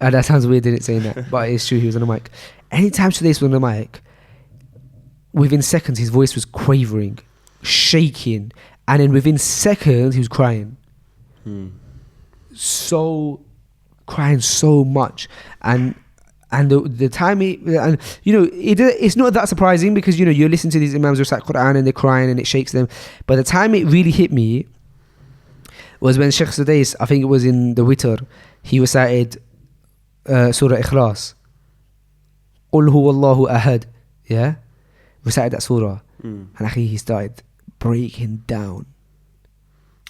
and that sounds weird, didn't it, saying that, but it's true, he was on the mic. Anytime Sudais was on the mic, within seconds his voice was quavering, shaking, and then within seconds he was crying. Crying so much, and the time it's not that surprising, because you listen to these imams recite Quran and they're crying and it shakes them. But the time it really hit me was when Sheikh Sudais, I think it was in the Witr, he recited Surah Ikhlas, Qul huwallahu ahad, recited that surah, and actually he started breaking down.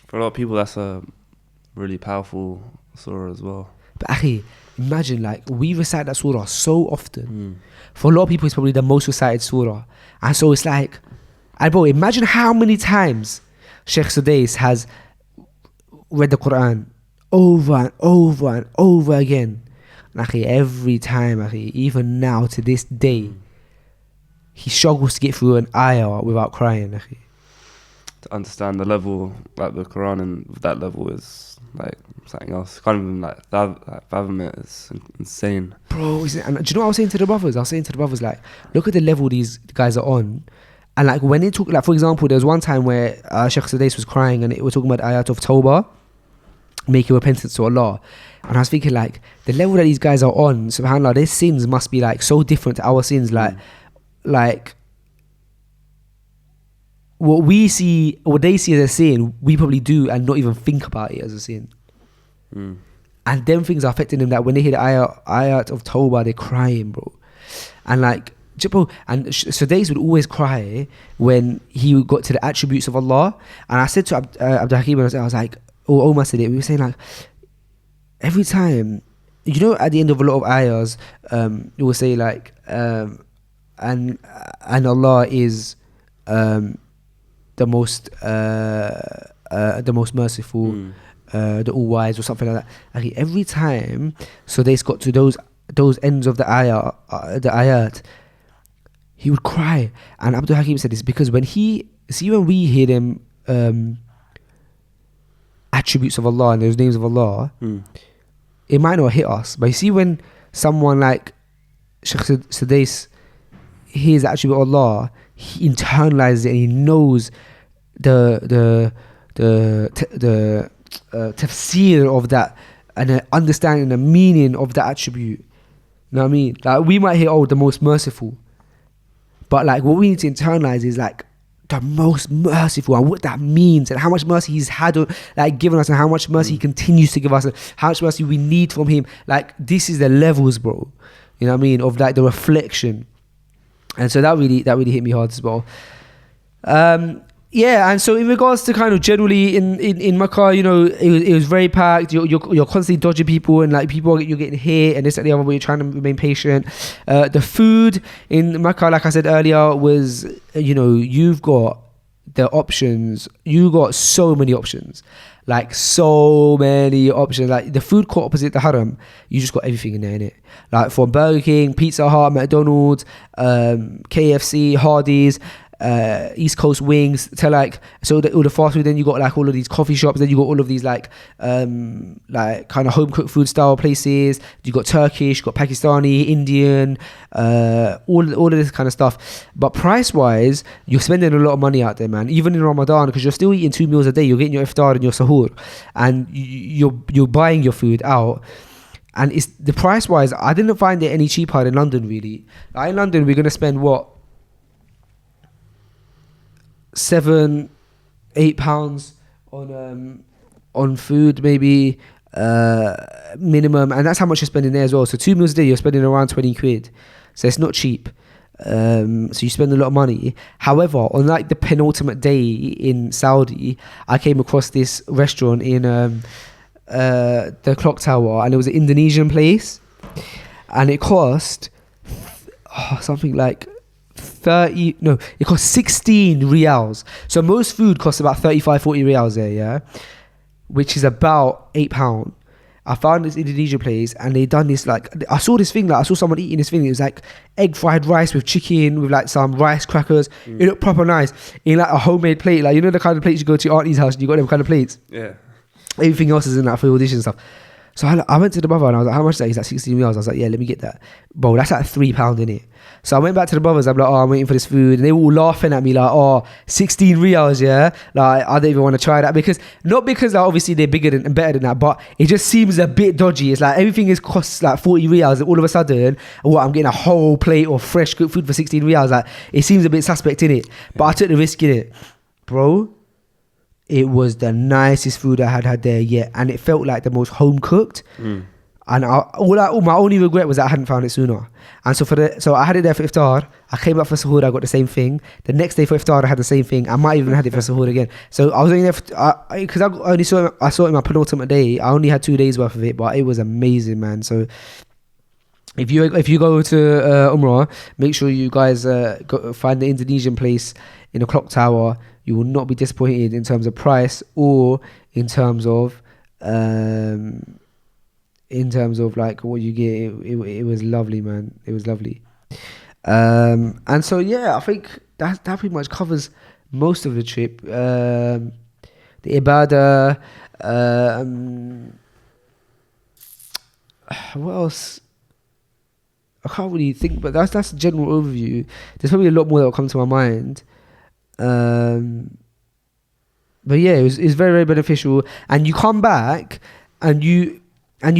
For a lot of people, that's a really powerful surah as well. But akhi, imagine we recite that surah so often. For a lot of people, it's probably the most recited surah. And so it's bro, imagine how many times Sheikh Sudais has read the Quran over and over and over again. And akhi, every time, akhi, even now to this day, he struggles to get through an ayah without crying, akhi. To understand the level, the Quran, and that level is something else. Can't even fathom it. It's insane, bro. And do you know what I was saying to the brothers? I was saying to the brothers, look at the level these guys are on, And like when it took, like for example, there was one time where Sheikh Sudais was crying and it was talking about ayat of Tawbah, making repentance to Allah. And I was thinking like the level that these guys are on, subhanAllah, their sins must be like so different to our sins. Like what we see, what they see as a sin, we probably do and not even think about it as a sin. And them things are affecting them, that when they hear the ayat of Tawbah, they're crying, bro. And like, bro, and Sudais would always cry when he got to the attributes of Allah. And I said to Abdul Hakim, I was like, or Omar said it, we were saying like, every time, you know, at the end of a lot of ayahs, it will say like, and Allah is the most merciful, the all wise, or something like that. Okay, every time, so they got to those ends of the ayat, he would cry. And Abdul Hakim said this because when we hear them attributes of Allah and those names of Allah, it might not hit us, but you see when someone like Sheikh Sudais hears the attribute of Allah, he internalizes it and he knows the tafsir of that and understanding the meaning of the attribute. You know what I mean? Like we might hear, oh, the most merciful, but like what we need to internalize is like the most merciful and what that means and how much mercy he's had like given us and how much mercy he continues to give us and how much mercy we need from him. Like this is the levels, bro. You know what I mean? Of like the reflection. And so that really hit me hard as well. Yeah, and so in regards to kind of generally in Makkah, you know, it was very packed. You're constantly dodging people and like you're getting hit and this and the other, but you're trying to remain patient. The food in Makkah, like I said earlier, was, you know, you've got the options. You got so many options. Like so many options. Like the food court opposite the Haram, you just got everything in there, innit? Like from Burger King, Pizza Hut, McDonald's, KFC, Hardee's, East Coast wings, to like, so all the fast food. Then you got like all of these coffee shops. Then you got all of these like kind of home cooked food style places. You got Turkish, you got Pakistani, Indian, all of this kind of stuff. But price wise, you're spending a lot of money out there, man. Even in Ramadan, because you're still eating 2 meals a day. You're getting your iftar and your sahur, and you're buying your food out. And it's the price wise, I didn't find it any cheaper in London, really. Like in London, we're gonna spend what, £7-8 on food maybe, minimum, and that's how much you're spending there as well. So 2 meals a day, you're spending around 20 quid, so it's not cheap. So you spend a lot of money. However, on like the penultimate day in Saudi, I came across this restaurant in the Clock Tower, and it was an Indonesian place, and it cost something like it cost 16 riyals. So most food costs about 35-40 riyals there, yeah, which is about £8. I found this Indonesian place and they done this, like, I saw this thing, like I saw someone eating this thing. It was like egg fried rice with chicken with like some rice crackers. It looked proper nice in like a homemade plate, like, you know, the kind of plates you go to your auntie's house and you got them kind of plates. Yeah. Everything else is in like for all dishes and stuff. So I went to the brother and I was like, how much is that? He's like 16 riyals. I was like, yeah, let me get that. Bro, that's like £3 in it. So I went back to the brothers. I'm like, oh, I'm waiting for this food. And they were all laughing at me like, oh, 16 riyals, yeah? Like, I don't even want to try that. Not because like, obviously they're bigger and better than that, but it just seems a bit dodgy. It's like everything costs like 40 riyals. And all of a sudden, I'm getting a whole plate of fresh cooked food for 16 riyals. Like, it seems a bit suspect, innit? But I took the risk in it. Bro, it was the nicest food I had there yet. And it felt like the most home cooked. And my only regret was that I hadn't found it sooner. And so I had it there for iftar. I came back for sahur. I got the same thing. The next day for iftar, I had the same thing. I might even had it for sahur again. So I was only there because I saw it in my penultimate day. I only had 2 days worth of it, but it was amazing, man. So if you go to Umrah, make sure you guys find the Indonesian place in the Clock Tower. You will not be disappointed in terms of price or in terms of like what you get. It was lovely, man. It was lovely. And so yeah, I think that pretty much covers most of the trip. The ibadah. What else? I can't really think, but that's a general overview. There's probably a lot more that will come to my mind. But yeah, it was very, very beneficial. And you come back and you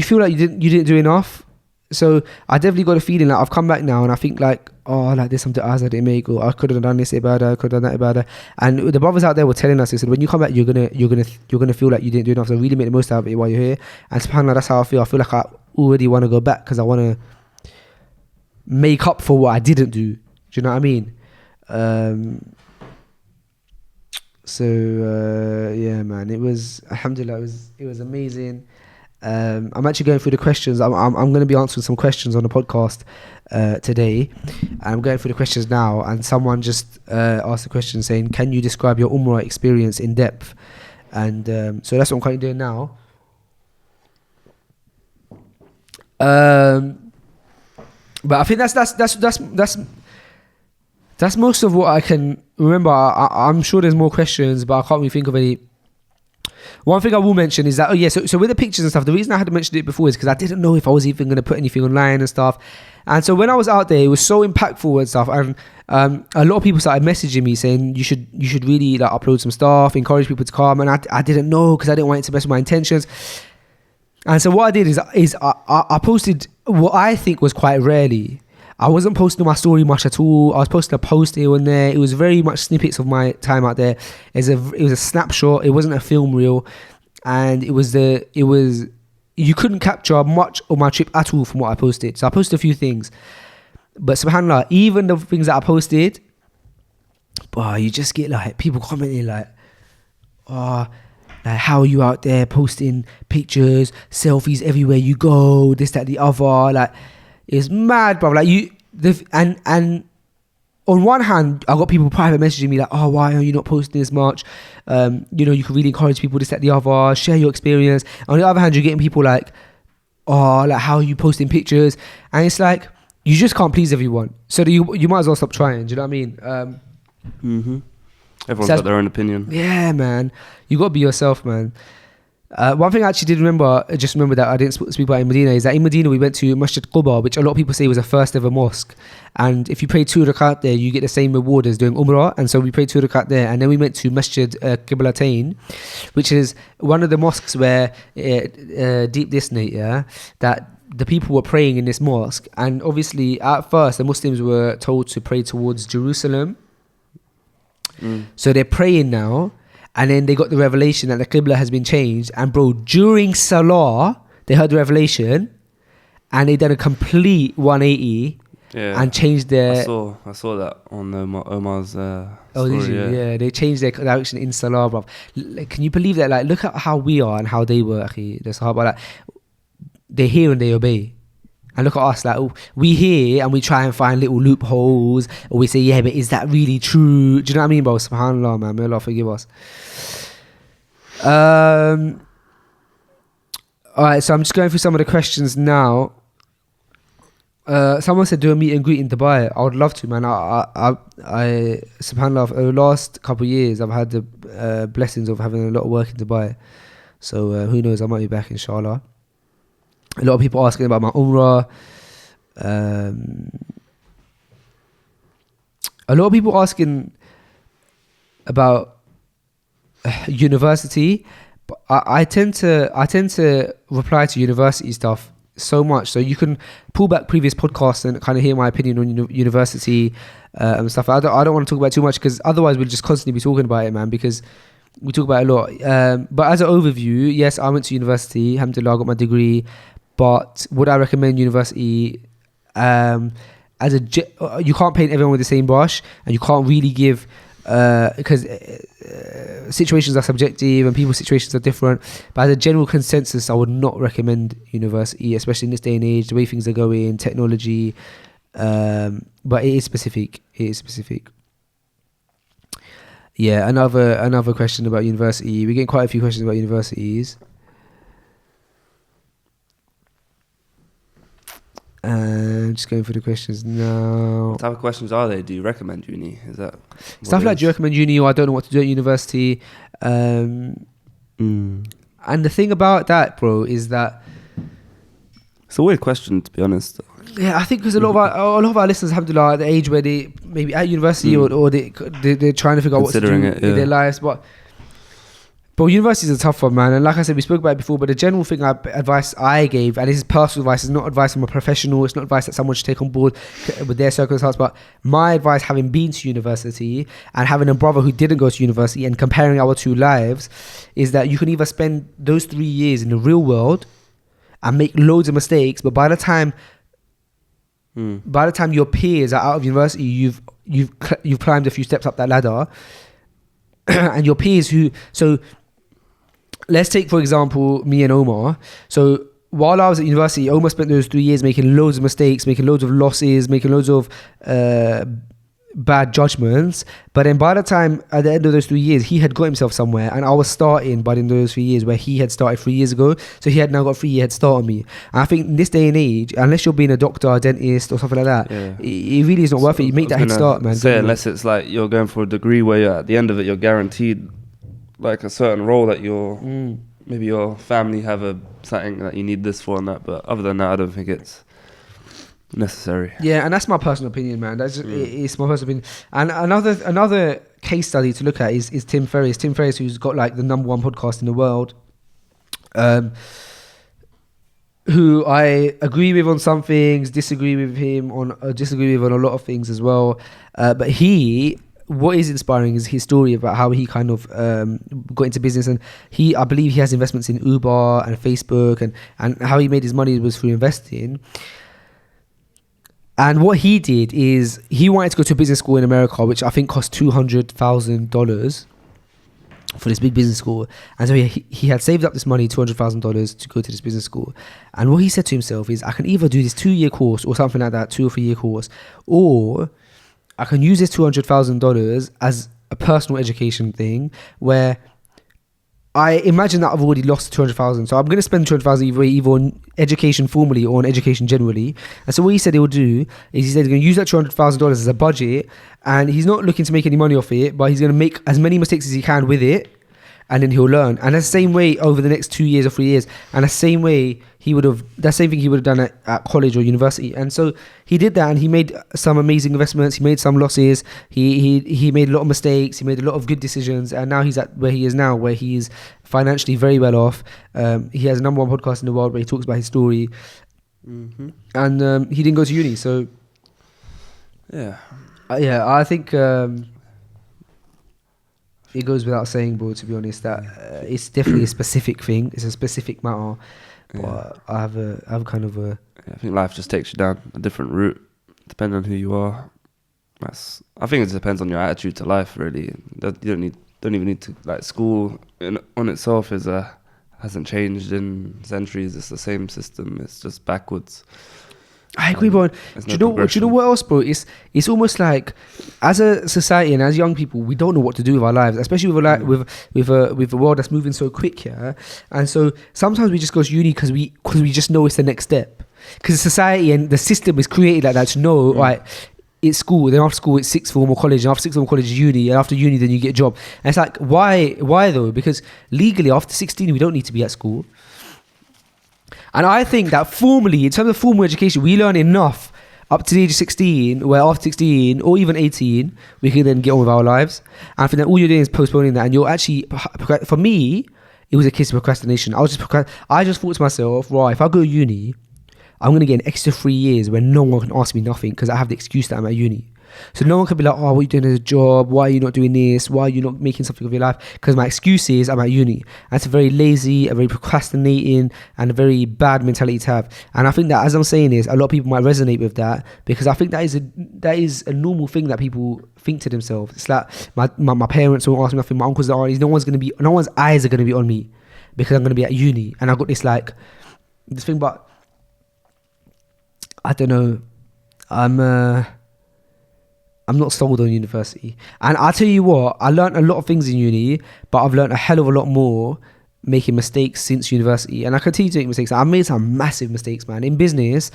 feel like you didn't do enough. So I definitely got a feeling like I've come back now and I think like, oh, like there's some du'as I didn't make, or I could have done this ibadah, I could have done that ibadah. And the brothers out there were telling us, they said, when you come back, you're gonna feel like you didn't do enough. So really make the most out of it while you're here. And subhanAllah, that's how I feel. I feel like I already want to go back because I want to make up for what I didn't do. Do you know what I mean? Yeah, man, it was, alhamdulillah, it was amazing. I'm actually going through the questions. I'm going to be answering some questions on the podcast today. I'm going through the questions now, and someone just asked a question saying, can you describe your Umrah experience in depth? And so that's what I'm currently doing now. But I think that's most of what I can remember. I'm sure there's more questions, but I can't really think of any. One thing I will mention is that, so with the pictures and stuff, the reason I hadn't mentioned it before is because I didn't know if I was even going to put anything online and stuff. And so when I was out there, it was so impactful and stuff. And a lot of people started messaging me saying you should really like upload some stuff, encourage people to come. And I didn't know because I didn't want it to mess with my intentions. And so what I did is I posted what I think was quite rarely. I wasn't posting my story much at all. I was posting a post here and there. It was very much snippets of my time out there. It was a snapshot. It wasn't a film reel, and you couldn't capture much of my trip at all from what I posted. So I posted a few things, but subhanAllah, even the things that I posted, you just get like people commenting like, like, how are you out there posting pictures, selfies everywhere you go, this, that, the other, like. It's mad, bro. Like and on one hand, I got people private messaging me like, oh, why are you not posting this much? You could really encourage people, this, that, the other, share your experience. On the other hand, you're getting people like, oh, like, how are you posting pictures? And it's like, you just can't please everyone. So you might as well stop trying. Do you know what I mean? Everyone's got their own opinion. Yeah, man. You got to be yourself, man. One thing I actually did remember that I didn't speak about in Medina, is that in Medina we went to Masjid Quba, which a lot of people say was the first ever mosque. And if you pray 2 rakat there, you get the same reward as doing Umrah. And so we prayed 2 rakat there, and then we went to Masjid Qiblatain, which is one of the mosques where deep this night, that the people were praying in this mosque. And obviously at first the Muslims were told to pray towards Jerusalem. So they're praying now. And then they got the revelation that the Qibla has been changed. And bro, during Salah, they heard the revelation and they done a complete 180 and changed their... I saw that on Omar's story. Oh, did you? Yeah, they changed their direction in Salah, bro. Can you believe that? Like, look at how we are and how they were, the Sahaba. Like, they hear and they obey. And look at us, like, we hear and we try and find little loopholes, or we say, yeah, but is that really true? Do you know what I mean, bro? SubhanAllah, man. May Allah forgive us. Alright, so I'm just going through some of the questions now. Someone said do a meet and greet in Dubai. I would love to, man. I SubhanAllah, over the last couple of years, I've had the blessings of having a lot of work in Dubai. So who knows, I might be back, inshallah. A lot of people asking about my Umrah. A lot of people asking about university. But I tend to reply to university stuff so much. So you can pull back previous podcasts and kind of hear my opinion on university and stuff. I don't want to talk about it too much because otherwise we'll just constantly be talking about it, man, because we talk about it a lot. But as an overview, yes, I went to university. Alhamdulillah, I got my degree. But would I recommend university? You can't paint everyone with the same brush, and you can't really give because situations are subjective and people's situations are different. But as a general consensus, I would not recommend university, especially in this day and age, the way things are going, technology. But it is specific. Yeah, another question about university. We're getting quite a few questions about universities. Just going through the questions now. What type of questions are they? Do you recommend uni? Is that stuff like, do you recommend uni, or I don't know what to do at university? And the thing about that, bro, is that it's a weird question, to be honest. Yeah, I think because a lot of our listeners, alhamdulillah, are at the age where they maybe at university or they're trying to figure out what to do Considering it, in their yeah. lives. But university is a tough one, man. And like I said, we spoke about it before, but the general thing advice I gave, and this is personal advice, it's not advice from a professional, it's not advice that someone should take on board with their circumstance, but my advice, having been to university and having a brother who didn't go to university and comparing our two lives, is that you can either spend those 3 years in the real world and make loads of mistakes, but by the time your peers are out of university, you've climbed a few steps up that ladder, and your peers let's take, for example, me and Omar. So while I was at university, Omar spent those 3 years making loads of mistakes, making loads of losses, making loads of bad judgments. But then by the time, at the end of those 3 years, he had got himself somewhere, and I was starting by the end of those 3 years where he had started 3 years ago. So he had now got 3 year head start on me. And I think in this day and age, unless you're being a doctor, a dentist or something like that, it really is not worth it. You make that head start, man. Unless it's like you're going for a degree where you're, at the end of it, you're guaranteed like a certain role that maybe your family have something that you need this for and that, but other than that, I don't think it's necessary. Yeah, and that's my personal opinion, man. That's it's my personal opinion. And another case study to look at is Tim Ferriss. Tim Ferriss, who's got like the #1 podcast in the world, who I agree with on some things, disagree with on a lot of things as well. But what is inspiring is his story about how he kind of got into business, and I believe he has investments in Uber and Facebook, and how he made his money was through investing. And what he did is he wanted to go to a business school in America, which I think cost $200,000 for this big business school. And so he had saved up this money, $200,000, to go to this business school. And what he said to himself is, I can either do this 2-year course or something like that, 2 or 3 year course, or I can use this $200,000 as a personal education thing, where I imagine that I've already lost $200,000. So I'm going to spend $200,000 either on education formally or on education generally. And so what he said he will do is he's going to use that $200,000 as a budget, and he's not looking to make any money off it, but he's going to make as many mistakes as he can with it, and then he'll learn. And the same way over the next 2 years or 3 years, and the same way that same thing he would have done at college or university. And so he did that, and he made some amazing investments. He made some losses. He made a lot of mistakes. He made a lot of good decisions, and now he's at where he is now, where he is financially very well off. He has a #1 podcast in the world where he talks about his story, and he didn't go to uni. So I think it goes without saying, bro, to be honest, that it's definitely a specific thing. It's a specific matter. But I have kind of a... I think life just takes you down a different route, depending on who you are. I think it depends on your attitude to life, really. You don't even need to, like, school on itself hasn't changed in centuries. It's the same system. It's just backwards. I agree, bro. Do you know what else, bro? It's almost like, as a society and as young people, we don't know what to do with our lives, especially with a world that's moving so quick here. And so sometimes we just go to uni because we just know it's the next step. Because society and the system is created like that to know, right, it's school, then after school it's sixth form or college, and after sixth form or college is uni, and after uni then you get a job. And it's like, why though? Because legally after 16 we don't need to be at school. And I think that formally, in terms of formal education, we learn enough up to the age of 16, where after 16 or even 18, we can then get on with our lives. And I think that all you're doing is postponing that. And you're actually, for me, it was a case of procrastination. I just thought to myself, right, if I go to uni, I'm going to get an extra 3 years where no one can ask me nothing because I have the excuse that I'm at uni. So no one can be like, oh, what are you doing as a job? Why are you not doing this? Why are you not making something of your life? Because my excuse is I'm at uni. That's a very lazy, a very procrastinating, and a very bad mentality to have. And I think that, as I'm saying this, a lot of people might resonate with that, because I think that is a normal thing that people think to themselves. It's like my parents won't ask me nothing, my uncles and aunties, no one's eyes are going to be on me because I'm going to be at uni. And I've got this thing, but I don't know. I'm not sold on university. And I'll tell you what, I learned a lot of things in uni, but I've learned a hell of a lot more making mistakes since university. And I continue to make mistakes. I've made some massive mistakes, man. In business,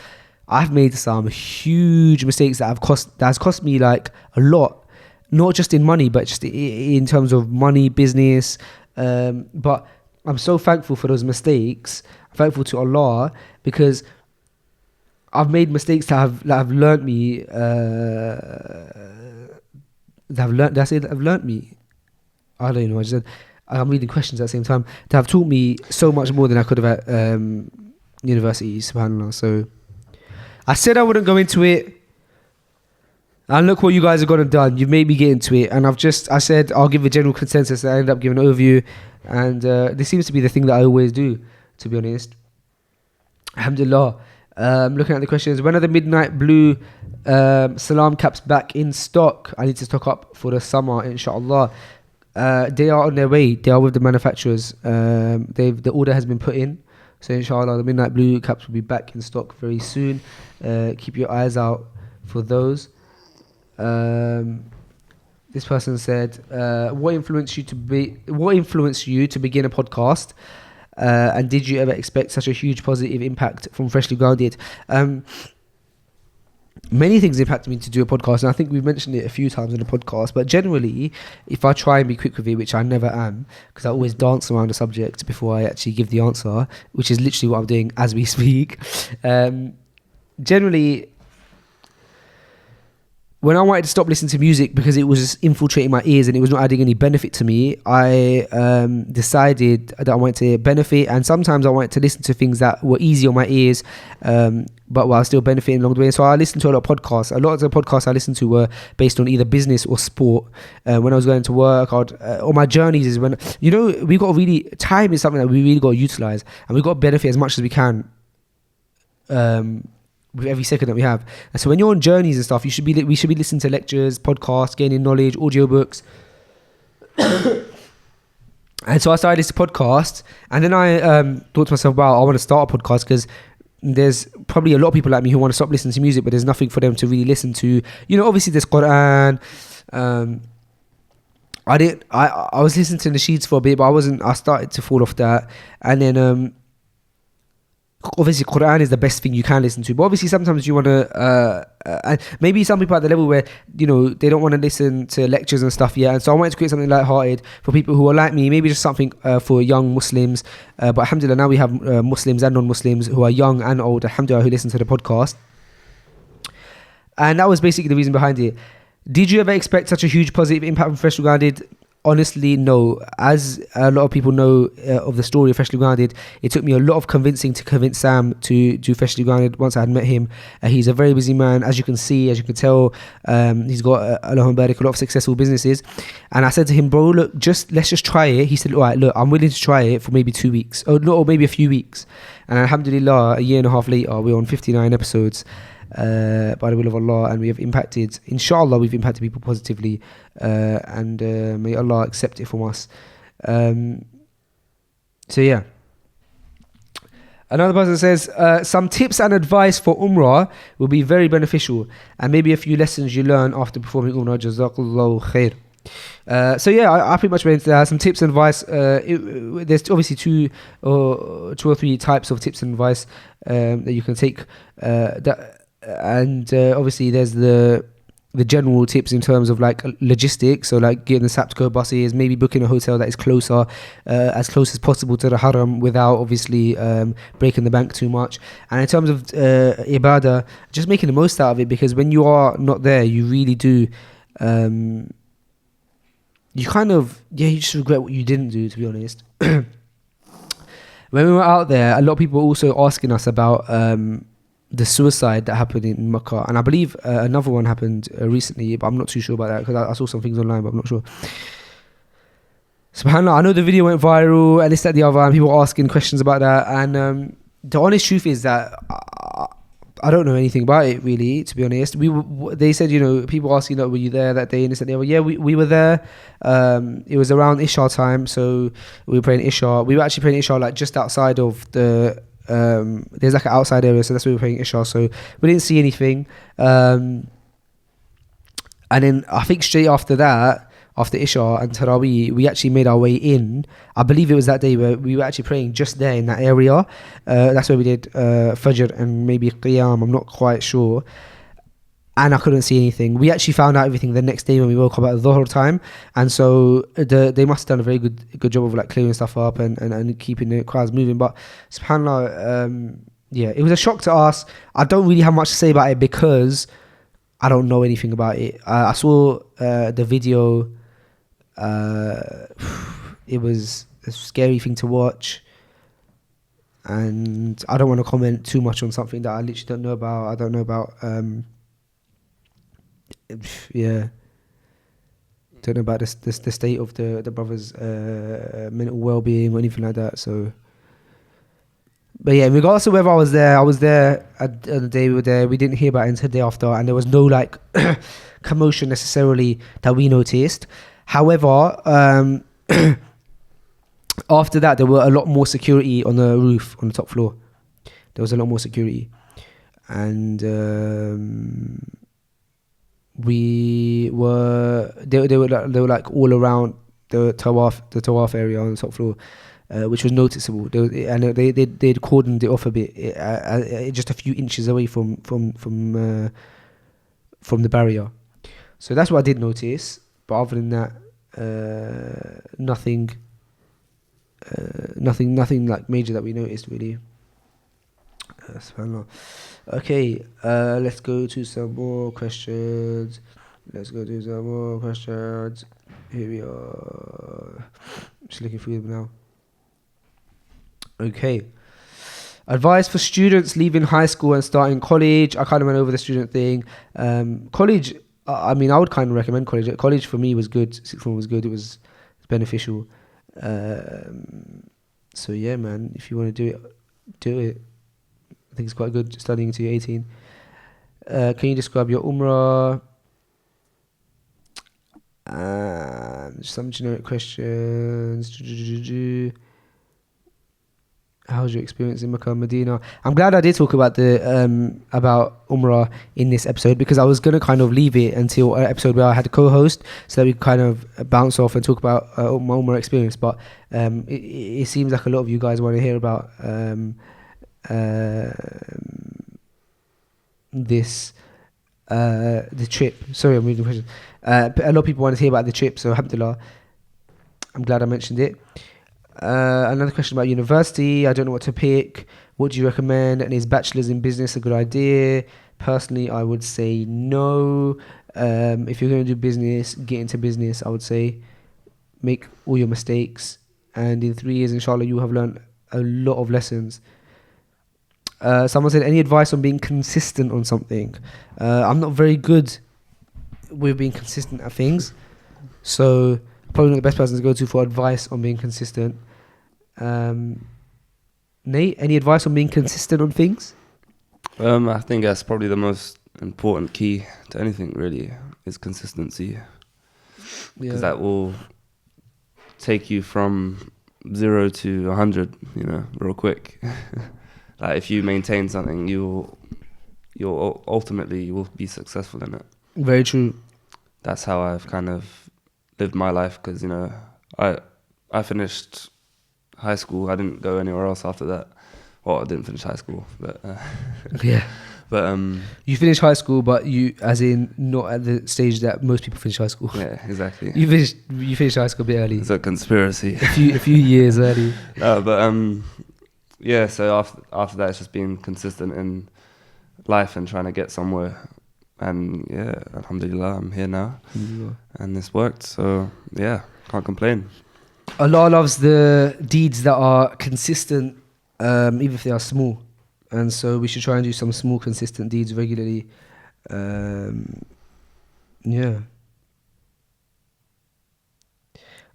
I've made some huge mistakes that has cost me like a lot. Not just in money, but just in terms of money, business. But I'm so thankful for those mistakes. I'm thankful to Allah, because I've made mistakes that have learnt me. Did I say that have learnt me? I don't know. I just said I'm reading questions at the same time. That have taught me so much more than I could have at university. Subhanallah. So I said I wouldn't go into it. And look what you guys have gone and done. You've made me get into it. And I said I'll give a general consensus. I ended up giving an overview. And this seems to be the thing that I always do, to be honest. Alhamdulillah. Looking at the questions. When are the Midnight Blue Salam caps back in stock? I need to stock up for the summer, inshallah. They are on their way. They are with the manufacturers. The order has been put in. So inshallah, the Midnight Blue caps will be back in stock very soon. Keep your eyes out for those. This person said, "What influenced you to begin a podcast? And did you ever expect such a huge positive impact from Freshly Grounded?" Many things impacted me to do a podcast, and I think we've mentioned it a few times in the podcast. But generally, if I try and be quick with it, which I never am, because I always dance around the subject before I actually give the answer, which is literally what I'm doing as we speak. Generally, when I wanted to stop listening to music because it was just infiltrating my ears and it was not adding any benefit to me, I decided that I wanted to benefit, and sometimes I wanted to listen to things that were easy on my ears, but while still benefiting along the way. So I listened to a lot of podcasts. A lot of the podcasts I listened to were based on either business or sport. When I was going to work, on my journeys is when, time is something that we really got to utilize, and we got to benefit as much as we can. With every second that we have. And so when you're on journeys and stuff, we should be listening to lectures, podcasts, gaining knowledge, audiobooks. And so I started this podcast, and then I thought to myself, wow, I want to start a podcast, because there's probably a lot of people like me who want to stop listening to music, but there's nothing for them to really listen to. Obviously there's Quran. I was listening to Nasheeds for a bit, but I started to fall off that. And then obviously Quran is the best thing you can listen to, but obviously sometimes you want to and maybe some people at the level where they don't want to listen to lectures and stuff yet, and so I wanted to create something light-hearted for people who are like me, maybe just something for young Muslims, but alhamdulillah now we have Muslims and non-Muslims who are young and old, alhamdulillah, who listen to the podcast. And that was basically the reason behind it. Did you ever expect such a huge positive impact from Freshly Grounded? Honestly, no. As a lot of people know of the story of Freshly Grounded, it took me a lot of convincing to convince Sam to do Freshly Grounded once I had met him. He's a very busy man, as you can can tell. He's got a lot of successful businesses. And I said to him, bro, look, let's just try it. He said, all right, look, I'm willing to try it for maybe 2 weeks, or maybe a few weeks. And alhamdulillah, a year and a half later, we're on 59 episodes. By the will of Allah, and we've impacted people positively, and may Allah accept it from us. So yeah. Another person says, some tips and advice for Umrah will be very beneficial, and maybe a few lessons you learn after performing Umrah. Jazakallahu khair. So yeah, I pretty much went into that. Some tips and advice. There's obviously two or three types of tips and advice that you can take. And obviously there's the general tips in terms of like logistics, so like getting the Saptco buses, maybe booking a hotel that is closer, as close as possible to the Haram without obviously breaking the bank too much. And in terms of ibadah, just making the most out of it, because when you are not there, you really do you just regret what you didn't do, to be honest. When we were out there, a lot of people were also asking us about the suicide that happened in Makkah, and I believe another one happened recently, but I'm not too sure about that, because I saw some things online, but I'm not sure. SubhanAllah, I know the video went viral and this, that, the other, and people were asking questions about that, and the honest truth is that I don't know anything about it really, to be honest. They said, people asking, were you there that day, and this, that, the other. Yeah, we were there. It was around Isha time, so we were praying Isha. We were actually praying Isha like just outside of the there's like an outside area, so that's where we were praying Isha, so we didn't see anything. And then I think straight after that, after Isha and Taraweeh, we actually made our way in. I believe it was that day where we were actually praying just there in that area. That's where we did Fajr and maybe Qiyam, I'm not quite sure. And I couldn't see anything. We actually found out everything the next day when we woke up at the Dhuhr time, and so they must have done a very good job of like clearing stuff up and keeping the crowds moving. But subhanAllah, yeah, it was a shock to us. I don't really have much to say about it because I don't know anything about it. I saw the video. It was a scary thing to watch, and I don't want to comment too much on something that I literally don't know about. I don't know about yeah, don't know about the state of the brother's mental well-being or anything like that. So, but yeah, regardless of whether I was there at the day we were there. We didn't hear about it until the day after, and there was no like commotion necessarily that we noticed. However, after that, there were a lot more security on the roof, on the top floor. There was a lot more security, and they were like all around the tawaf area on the top floor, which was noticeable. They'd cordoned it off a bit, just a few inches away from the barrier. So that's what I did notice. But other than that, nothing like major that we noticed really. SubhanAllah. Okay, let's go to some more questions. Here we are. Just looking through them now. Okay. Advice for students leaving high school and starting college. I kind of went over the student thing. College, I mean, I would kind of recommend college. College for me was good. Sixth form was good. It was beneficial. So yeah, man, if you want to do it, do it. I think it's quite good studying until you're 18. Can you describe your Umrah? Some generic questions. How's your experience in Makkah and Medina? I'm glad I did talk about about Umrah in this episode, because I was going to kind of leave it until an episode where I had a co-host so that we could kind of bounce off and talk about my Umrah experience. But it seems like a lot of you guys want to hear about the trip. Sorry, I'm reading the question. A lot of people want to hear about the trip, so alhamdulillah, I'm glad I mentioned it. Another question about university. I don't know what to pick. What do you recommend? And is bachelor's in business a good idea? Personally, I would say no. If you're going to do business, get into business. I would say make all your mistakes, and in 3 years, inshallah, you have learned a lot of lessons. Someone said, any advice on being consistent on something? I'm not very good with being consistent at things, so probably not the best person to go to for advice on being consistent. Nate, any advice on being consistent on things? I think that's probably the most important key to anything, really, is consistency. Because that will take you from 0 to 100, real quick. Like if you maintain something, you'll ultimately you will be successful in it. Very true. That's how I've kind of lived my life, because I finished high school. I didn't go anywhere else after that. Well, I didn't finish high school, but yeah. But you finished high school, but you, as in, not at the stage that most people finish high school. Yeah, exactly. You finished high school a bit early. It's a conspiracy. a few years early. No, but yeah. So after that, it's just being consistent in life and trying to get somewhere. And yeah, alhamdulillah, I'm here now, and this worked. So yeah, can't complain. Allah loves the deeds that are consistent, even if they are small. And so we should try and do some small, consistent deeds regularly. Yeah.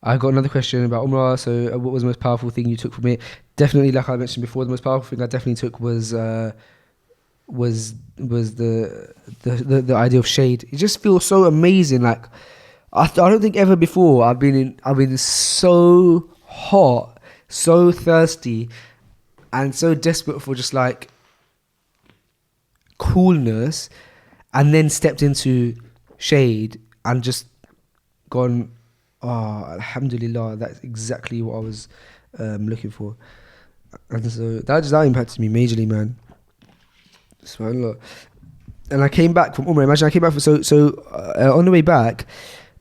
I got another question about Umrah. So what was the most powerful thing you took from it? Definitely, like I mentioned before, the most powerful thing I definitely took was the idea of shade. It just feels so amazing. Like I don't think ever before I've been so hot, so thirsty, and so desperate for just like coolness, and then stepped into shade and just gone, oh, alhamdulillah, that's exactly what I was looking for. And so that impacted me majorly, man. SubhanAllah. And I came back from Umrah. Imagine I came back from on the way back,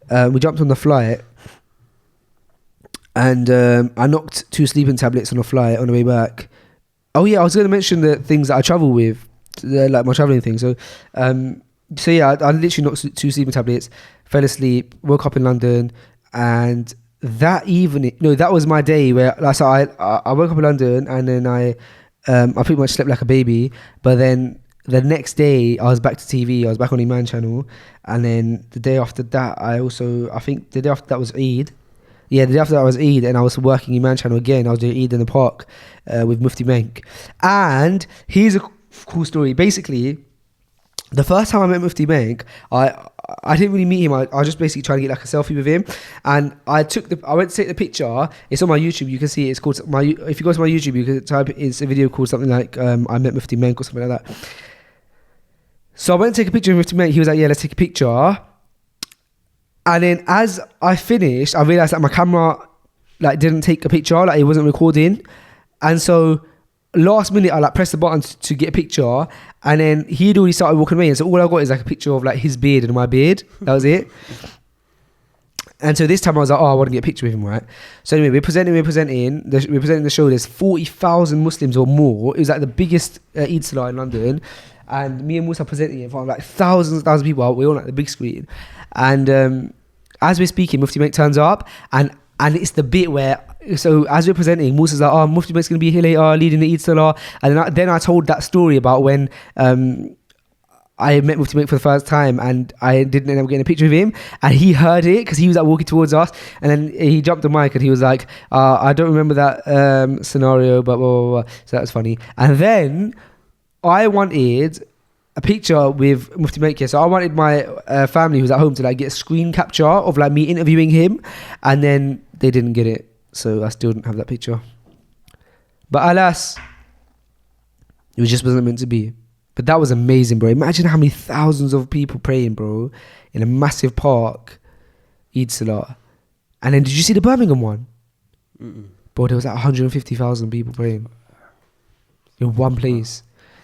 we jumped on the flight, and I knocked 2 sleeping tablets on the flight on the way back. Oh yeah, I was going to mention the things that I travel with, like my traveling thing. So yeah, I literally knocked 2 sleeping tablets, fell asleep, woke up in London, and that evening, no, that was my day where, like, so I woke up in London, and then I pretty much slept like a baby. But then the next day, I was back to TV. I was back on Iman channel, and then the day after that, I think the day after that was Eid. Yeah, the day after that was Eid, and I was working Iman channel again. I was doing Eid in the park with Mufti Menk. And here's a cool story. Basically, the first time I met Mufti Menk, I didn't really meet him. I was just basically trying to get like a selfie with him, and I went to take the picture. It's on my YouTube. You can see it. It's called if you go to my YouTube, you can type it's a video called something like I met Mufti Menk or something like that. So I went to take a picture of Mufti Menk. He was like, yeah, let's take a picture. And then as I finished, I realised that my camera like didn't take a picture, like it wasn't recording. And so last minute, I like pressed the button to get a picture, and then he'd already started walking away. And so all I got is like a picture of like his beard and my beard. That was it. And so this time I was like, oh, I want to get a picture with him, right? So anyway, we're presenting the show. There's 40,000 Muslims or more. It was like the biggest Eid Salah in London. And me and Musa presenting it in front of like thousands of people. We're on like the big screen. And as we're speaking, Mufti Menk turns up, and it's the bit where, so as we're presenting, Musa's like, oh, Mufti Menk's going to be here later, leading the Eid Salah. And then I told that story about when I met Mufti Menk for the first time, and I didn't end up getting a picture of him, and he heard it because he was like walking towards us, and then he jumped the mic and he was like, I don't remember that scenario, but blah, blah, blah. So that was funny. And then I wanted a picture with Mufti Menk here. So I wanted my family who's at home to like get a screen capture of like me interviewing him, and then they didn't get it. So I still didn't have that picture. But alas, it just wasn't meant to be. But that was amazing, bro. Imagine how many thousands of people praying, bro, in a massive park, Eid Salah. And then did you see the Birmingham one? Mm-mm. Bro, there was like 150,000 people praying in one place.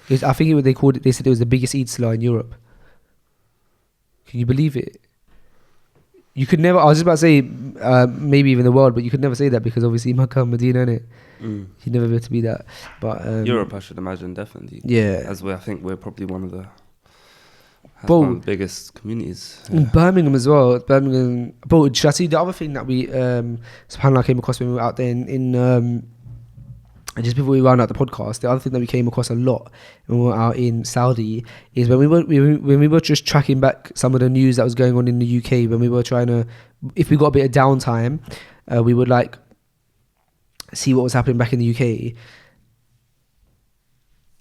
I think they said it was the biggest Eid Salah in Europe. Can you believe it? You could never, I was just about to say, maybe even the world, but you could never say that because obviously Makkah and Medina, innit? You'd never be able to be that. But Europe, I should imagine, definitely. Yeah. I think we're probably one of the biggest communities. In Birmingham as well. Birmingham. But should I see the other thing that we, subhanAllah, came across when we were out there in just before we round out the podcast, the other thing that we came across a lot when we were out in Saudi is when we were just tracking back some of the news that was going on in the UK, when we were trying to, if we got a bit of downtime, we would like see what was happening back in the UK.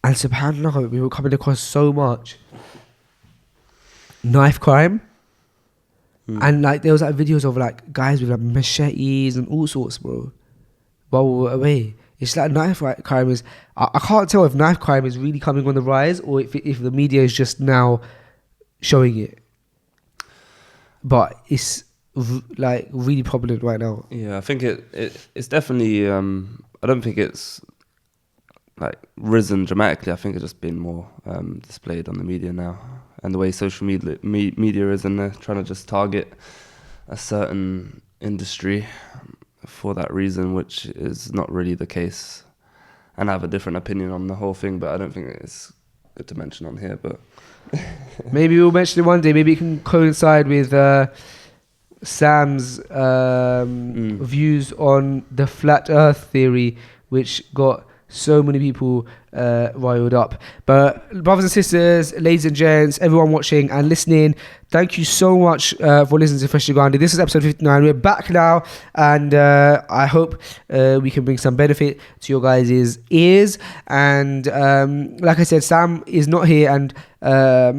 And subhanAllah, we were coming across so much knife crime. And like there was like videos of like guys with like machetes and all sorts, bro, while we were away. It's like knife crime is... I can't tell if knife crime is really coming on the rise or if the media is just now showing it. But it's like really prevalent right now. Yeah, I think it's definitely... I don't think it's like risen dramatically. I think it's just been more displayed on the media now. And the way social media is, and they're trying to just target a certain industry for that reason, which is not really the case. And I have a different opinion on the whole thing, but I don't think it's good to mention on here. But maybe we'll mention it one day. Maybe it can coincide with Sam's views on the flat earth theory, which got so many people riled up. But brothers and sisters, ladies and gents, everyone watching and listening, thank you so much for listening to Freshly Grounded. This is episode 59. We're back now, and I hope we can bring some benefit to your guys' ears. And like I said, Sam is not here, and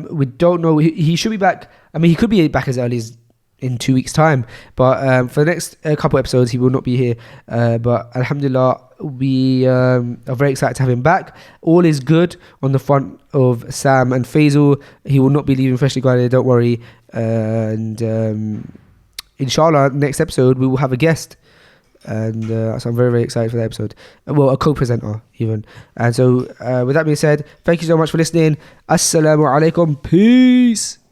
we don't know. He should be back. I mean, he could be back as early as in 2 weeks' time, but for the next couple episodes he will not be here, but alhamdulillah, we are very excited to have him back. All is good on the front of Sam and Faisal. He will not be leaving Freshly Grounded, don't worry. And inshallah, next episode we will have a guest, and so I'm very, very excited for that episode. Well, a co-presenter even. And so with that being said, thank you so much for listening. Assalamu alaikum. Peace.